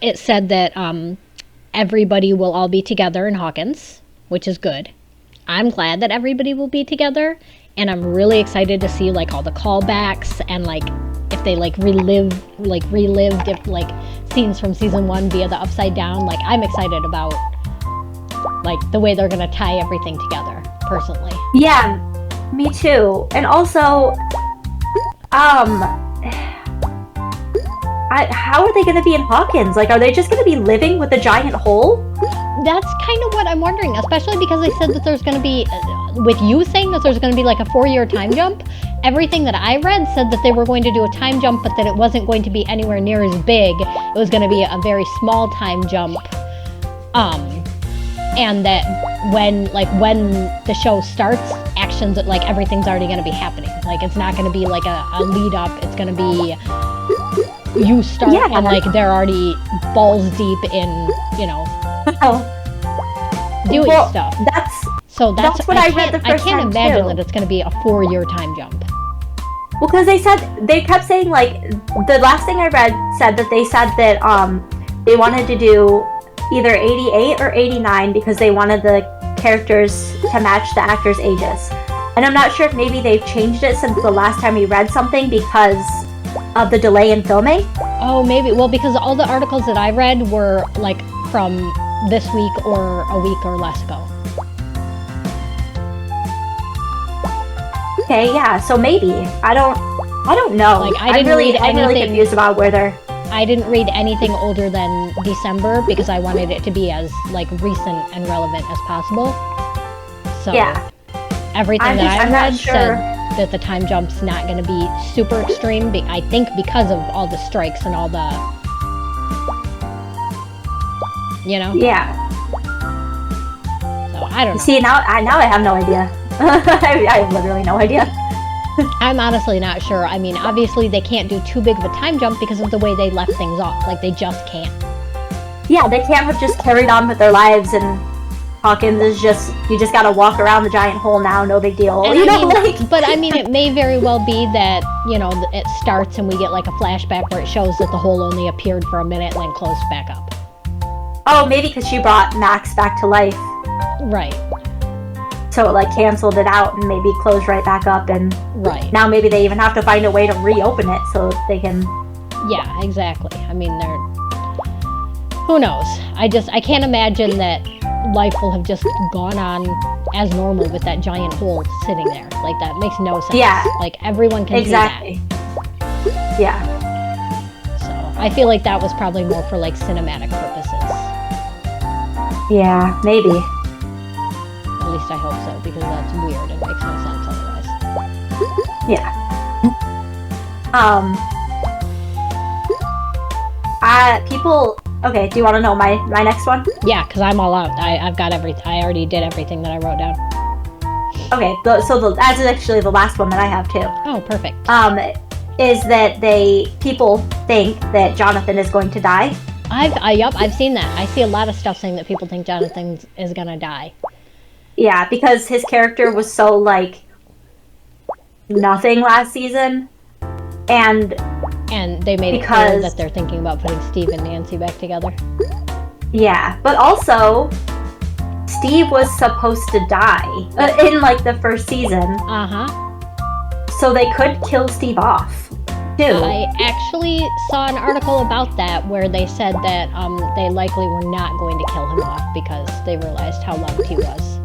it said that everybody will all be together in Hawkins, which is good. I'm glad that everybody will be together, and I'm really excited to see like all the callbacks and like if they relived if like scenes from season 1 via the Upside Down. Like I'm excited about like the way they're gonna tie everything together, personally. Yeah, me too. And also, how are they gonna be in Hawkins? Like, are they just gonna be living with a giant hole? That's kind of what I'm wondering, especially because they said that there's going to be, with you saying that there's going to be like a 4-year time jump, everything that I read said that they were going to do a time jump, but that it wasn't going to be anywhere near as big. It was going to be a very small time jump. And that when the show starts, actions, like everything's already going to be happening. Like it's not going to be like a lead up. It's going to be you start and like they're already balls deep in, you know, doing stuff. That's what I read the first time. I can't imagine that it's going to be a 4-year time jump. Well, because they kept saying like the last thing I read said that they said that they wanted to do either 88 or 89 because they wanted the characters to match the actors' ages. And I'm not sure if maybe they've changed it since the last time we read something because of the delay in filming. Oh, maybe. Well, because all the articles that I read were like from this week or a week or less ago. Okay, yeah, so maybe. I don't know. Like I'm really confused about where they're... I didn't read anything older than December because I wanted it to be as like recent and relevant as possible. So yeah. Everything that I read said that the time jump's not going to be super extreme. I think because of all the strikes and all the, you know. Yeah. So I don't know. See, now I have no idea. I have literally no idea. I'm honestly not sure. I mean, obviously they can't do too big of a time jump because of the way they left things off. Like they just can't. Yeah, they can't have just carried on with their lives and Hawkins is just, you just gotta walk around the giant hole now, no big deal. And you know, but I mean, it may very well be that, you know, it starts and we get like a flashback where it shows that the hole only appeared for a minute and then closed back up. Oh, maybe because she brought Max back to life. Right. So it like canceled it out and maybe closed right back up, and right now maybe they even have to find a way to reopen it so they can. Yeah, exactly. I mean, who knows? I can't imagine that life will have just gone on as normal with that giant hole sitting there. Like, that makes no sense. Yeah. Like, everyone can see that. Yeah. So I feel like that was probably more for like cinematic purposes. Yeah, maybe. At least I hope so, because that's weird and makes no sense otherwise. Yeah. People. Okay, do you want to know my next one? Yeah, because I'm all out. I've got everything. I already did everything that I wrote down. Okay, that's actually the last one that I have too. Oh, perfect. Is that people think that Jonathan is going to die? Yup, I've seen that. I see a lot of stuff saying that people think Jonathan is gonna die. Yeah, because his character was so like nothing last season, and they made it clear that they're thinking about putting Steve and Nancy back together. Yeah, but also Steve was supposed to die in like the first season. So they could kill Steve off too. I actually saw an article about that where they said that they likely were not going to kill him off because they realized how loved he was.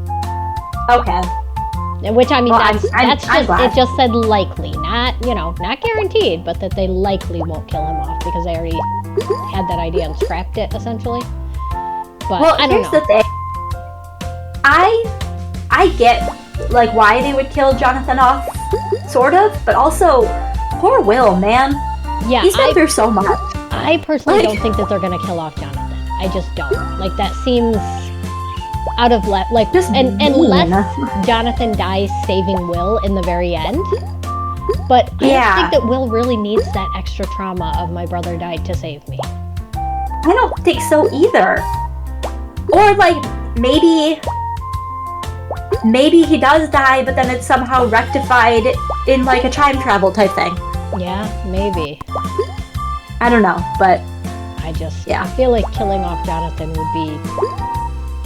Okay. Which, I mean, well, it just said likely, not guaranteed, but that they likely won't kill him off because they already had that idea and scrapped it, essentially. But well, I don't know. Here's the thing. I get, like, why they would kill Jonathan off, sort of, but also, poor Will, man. Yeah, he's been through so much. I personally don't think that they're gonna kill off Jonathan. I just don't. Like, that seems out of unless Jonathan dies saving Will in the very end. But I don't think that Will really needs that extra trauma of my brother died to save me. I don't think so either. Or like maybe he does die, but then it's somehow rectified in like a time travel type thing. Yeah, maybe. I don't know, but I feel like killing off Jonathan would be.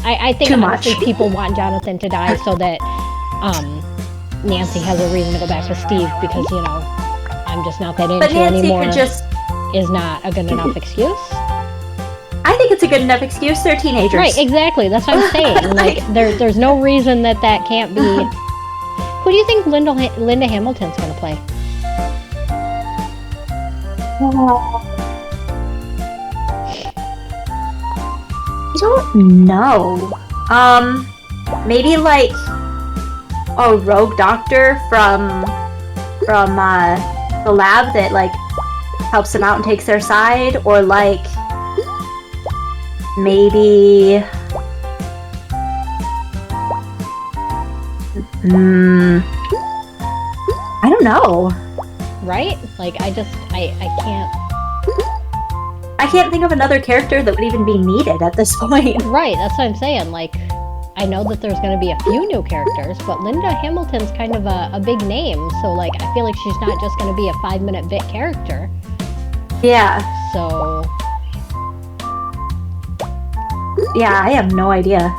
I think honestly people want Jonathan to die so that Nancy has a reason to go back with Steve because, you know, I'm just not that into anymore. Is not a good enough excuse. I think it's a good enough excuse. They're teenagers. Right, exactly. That's what I'm saying. Like, there's no reason that can't be. Who do you think Linda Hamilton's going to play? I don't know. Maybe like a rogue doctor from the lab that like helps them out and takes their side, or like maybe I don't know. Right? Like, I can't think of another character that would even be needed at this point. Right, that's what I'm saying. Like, I know that there's going to be a few new characters, but Linda Hamilton's kind of a big name, so like, I feel like she's not just going to be a 5-minute bit character. Yeah. So. Yeah, I have no idea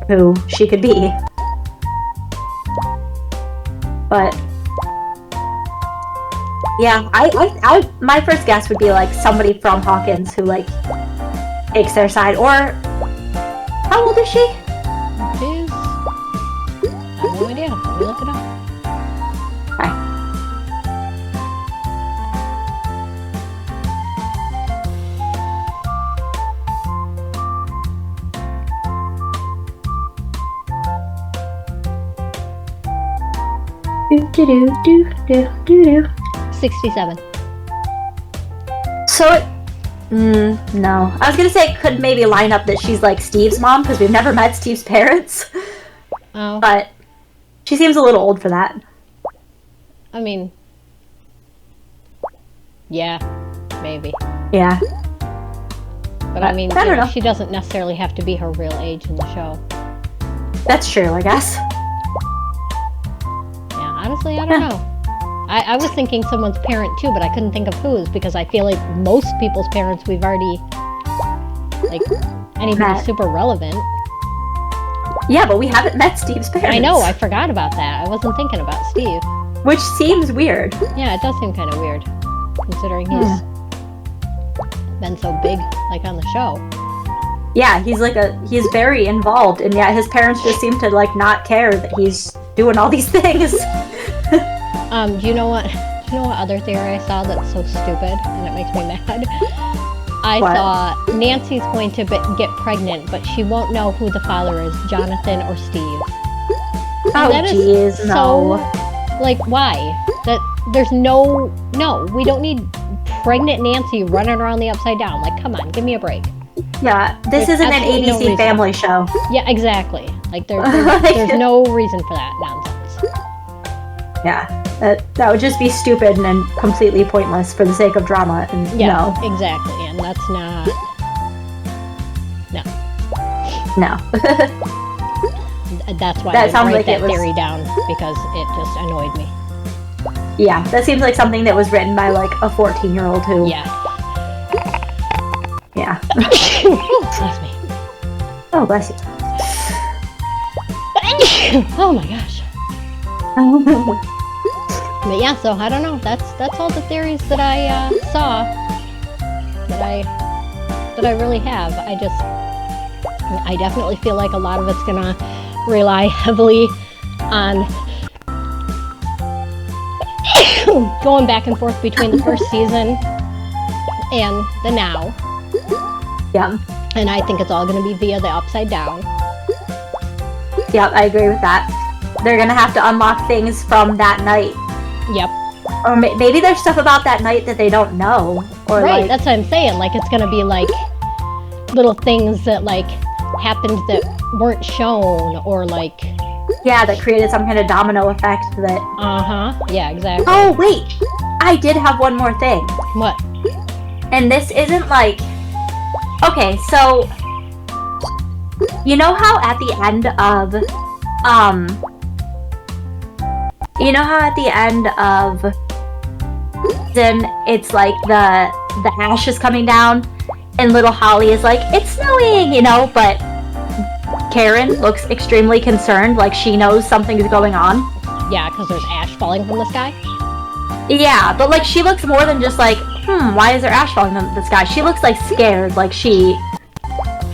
who she could be. But yeah, I my first guess would be like somebody from Hawkins who like takes their side. Or how old is she? I have no idea. Let me look it up. Hi. Do. 67. So, no. I was gonna say it could maybe line up that she's like Steve's mom, because we've never met Steve's parents. Oh. But she seems a little old for that. I mean, yeah, maybe. Yeah. But I mean, I don't know. she doesn't necessarily have to be her real age in the show. That's true, I guess. Yeah, honestly, I don't know. I was thinking someone's parent too, but I couldn't think of whose because I feel like most people's parents we've already, like, anybody super relevant. Yeah, but we haven't met Steve's parents. I know, I forgot about that. I wasn't thinking about Steve. Which seems weird. Yeah, it does seem kind of weird, considering he's been so big, like, on the show. Yeah, he's very involved, and yet his parents just seem to, like, not care that he's doing all these things. Do you know what other theory I saw that's so stupid and it makes me mad? I saw Nancy's going to get pregnant, but she won't know who the father is, Jonathan or Steve. Oh, jeez, no. So, like, why? There's no, we don't need pregnant Nancy running around the Upside Down. Like, come on, give me a break. Yeah, this isn't an ABC Family show. Yeah, exactly. Like, there's no reason for that nonsense. Yeah. That would just be stupid and completely pointless for the sake of drama. And yeah, exactly. And that's not... No. That's why I didn't write that theory down, because it just annoyed me. Yeah, that seems like something that was written by, like, a 14-year-old who... Yeah. Yeah. Bless me. Oh, bless you. Oh my gosh. But yeah, so I don't know. That's all the theories that I saw that I really have. I definitely feel like a lot of it's gonna rely heavily on going back and forth between the first season and the now. Yeah. And I think it's all gonna be via the Upside Down. Yeah, I agree with that. They're gonna have to unlock things from that night. Yep. Or maybe there's stuff about that night that they don't know. Or right, like, that's what I'm saying. Like, it's gonna be like little things that like happened that weren't shown, or like... Yeah, that created some kind of domino effect that... Yeah, exactly. Oh, wait! I did have one more thing. What? And this isn't like... Okay, so... You know how at the end of... You know how at the end of... Then it's like the ash is coming down, and little Holly is like, it's snowing, you know, but Karen looks extremely concerned, like she knows something's going on. Yeah, because there's ash falling from the sky? Yeah, but like she looks more than just like, why is there ash falling from the sky? She looks like scared, like she...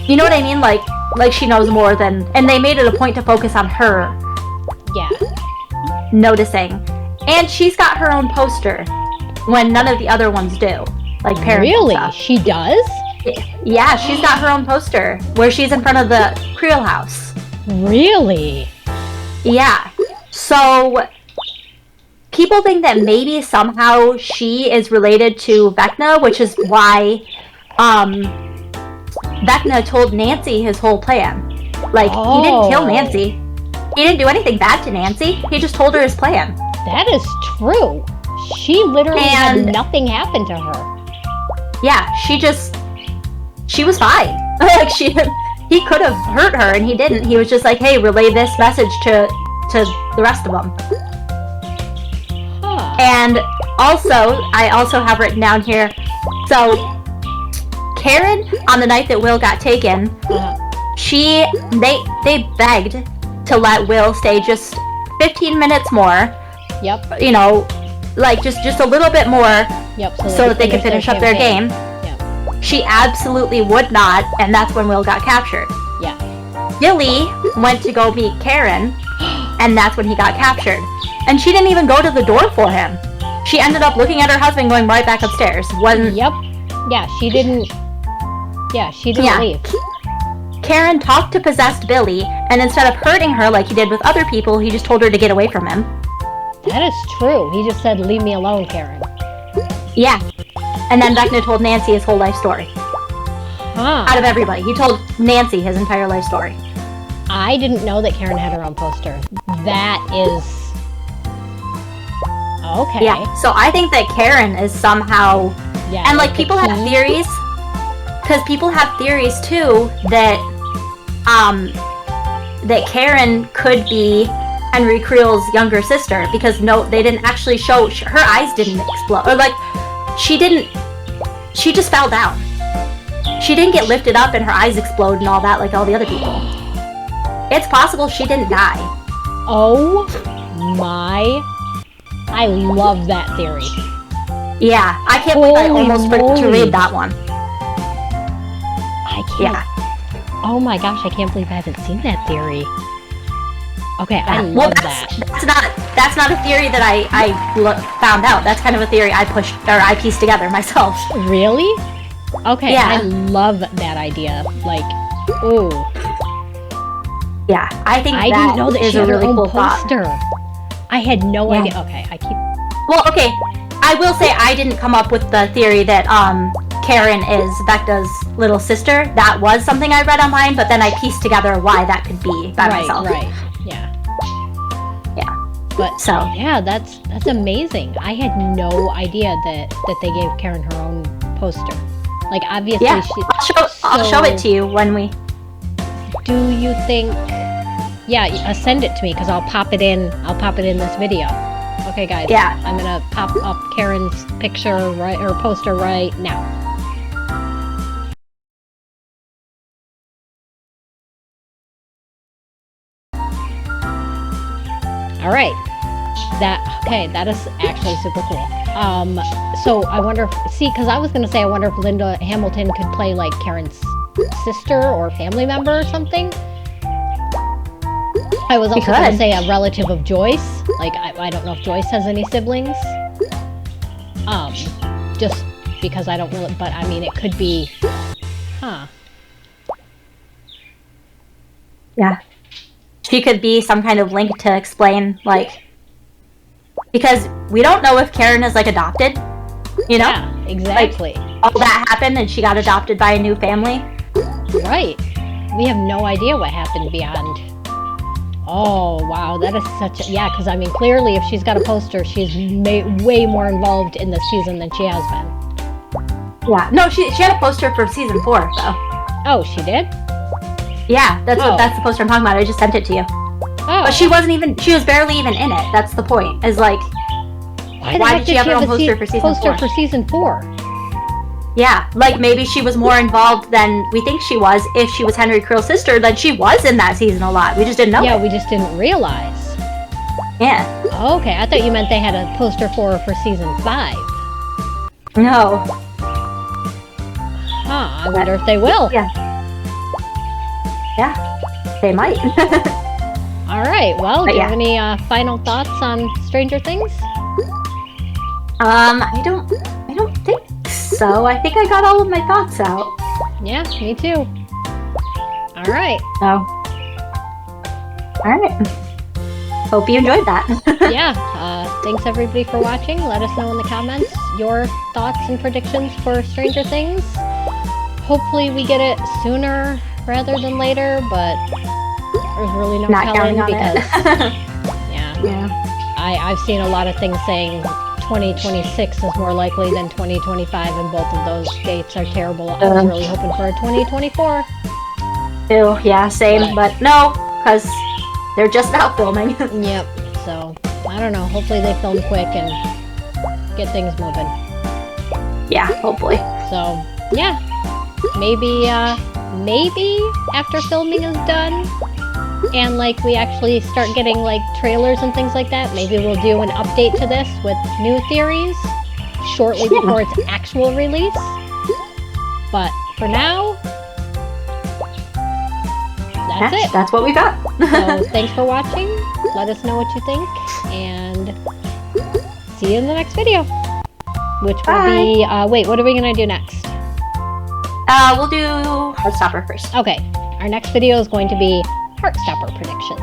You know what I mean? Like she knows more than... And they made it a point to focus on her. Yeah. Noticing. And she's got her own poster, when none of the other ones do. Like parents. Really? She does? Yeah, she's got her own poster where she's in front of the Creel house. Really? Yeah. So people think that maybe somehow she is related to Vecna, which is why Vecna told Nancy his whole plan. Like, he didn't kill Nancy. He didn't do anything bad to Nancy. He just told her his plan. That is true. She literally had nothing happen to her. Yeah, she was fine. Like, he could have hurt her, and he didn't. He was just like, hey, relay this message to the rest of them. Huh. And also, I also have written down here, so Karen, on the night that Will got taken, they begged to let Will stay just 15 minutes more. Yep. You know, like just a little bit more. Yep. So that they could finish up their game. Yep. She absolutely would not, and that's when Will got captured. Yeah. Billy went to go meet Karen, and that's when he got captured. And she didn't even go to the door for him. She ended up looking at her husband going right back upstairs. Yep. Yeah, she didn't leave. Karen talked to possessed Billy, and instead of hurting her like he did with other people, he just told her to get away from him. That is true. He just said, leave me alone, Karen. Yeah. And then Vecna told Nancy his whole life story. Huh. Out of everybody. He told Nancy his entire life story. I didn't know that Karen had her own poster. That is... Okay. Yeah, so I think that Karen is somehow... Yeah, and, like, people have theories, because people have theories too that that Karen could be Henry Creel's younger sister, because no, they didn't actually show, her eyes didn't explode, or like she just fell down. She didn't get lifted up and her eyes explode and all that like all the other people. It's possible she didn't die. Oh my, I love that theory. Yeah, I can't believe I almost forgot to read that one. I can't. Yeah. Oh my gosh, I can't believe I haven't seen that theory. Okay, I love well, that. That's not a theory that I found out. That's kind of a theory I pieced together myself. Really? Okay, Yeah. I love that idea. Like, ooh. Yeah, I think I that didn't know that is she a had her really own cool thought. poster. I had no Yeah. idea. Okay, Well, okay, I will say I didn't come up with the theory that Karen is Vecna's little sister. That was something I read online, but then I pieced together why that could be by myself. Right, yeah. Yeah. But So. yeah, that's amazing. I had no idea that they gave Karen her own poster. Like, obviously, Yeah, she. I'll show it to you when we. Do you think? Yeah, send it to me because I'll pop it in. I'll pop it in this video. Okay, guys. Yeah. I'm gonna pop up Karen's picture or poster right now. All right. That is actually super cool. So I wonder if, because I was gonna say, I wonder if Linda Hamilton could play like Karen's sister or family member or something. I was also gonna say a relative of Joyce. Like, I don't know if Joyce has any siblings. Just because I don't really, but I mean, it could be, huh. Yeah. She could be some kind of link to explain, like, because we don't know if Karen is, like, adopted, you know? Yeah, exactly. Like, all that happened and she got adopted by a new family. Right. We have no idea what happened beyond. Oh, wow, that is such a, yeah, because I mean, clearly if she's got a poster, she's way more involved in this season than she has been. Yeah. No, she had a poster for season 4, though. Oh, she did? Yeah, that's the poster I'm talking about. I just sent it to you. Oh. But she was barely even in it. That's the point. Is like, why did she have her own poster for season 4? Yeah, like maybe she was more involved than we think she was. If she was Henry Creel's sister, then she was in that season a lot. We just didn't know. Yeah, we just didn't realize. Yeah. Okay, I thought you meant they had a poster for her for season 5. No. Huh, I wonder if they will. Yeah. Yeah, they might. All right, well, do you yeah. have any final thoughts on Stranger Things? I don't think so. I think I got all of my thoughts out. Yeah, me too. All right. So, all right. Hope you enjoyed that. Yeah, thanks everybody for watching. Let us know in the comments your thoughts and predictions for Stranger Things. Hopefully we get it sooner rather than later, but there's really no Not telling counting on because it. yeah. I've seen a lot of things saying 2026 is more likely than 2025, and both of those dates are terrible. I was really hoping for a 2024. Ew, yeah, same, but no, because they're just now filming. Yep, so I don't know. Hopefully they film quick and get things moving. Yeah, hopefully. So, yeah. Maybe after filming is done and like we actually start getting like trailers and things like that, maybe we'll do an update to this with new theories shortly before its actual release. But for now, that's it. That's what we got. So thanks for watching. Let us know what you think, and see you in the next video. Which will be, wait, what are we gonna do next? We'll do Heartstopper first. Okay, our next video is going to be Heartstopper predictions.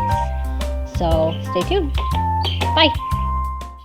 So stay tuned. Bye.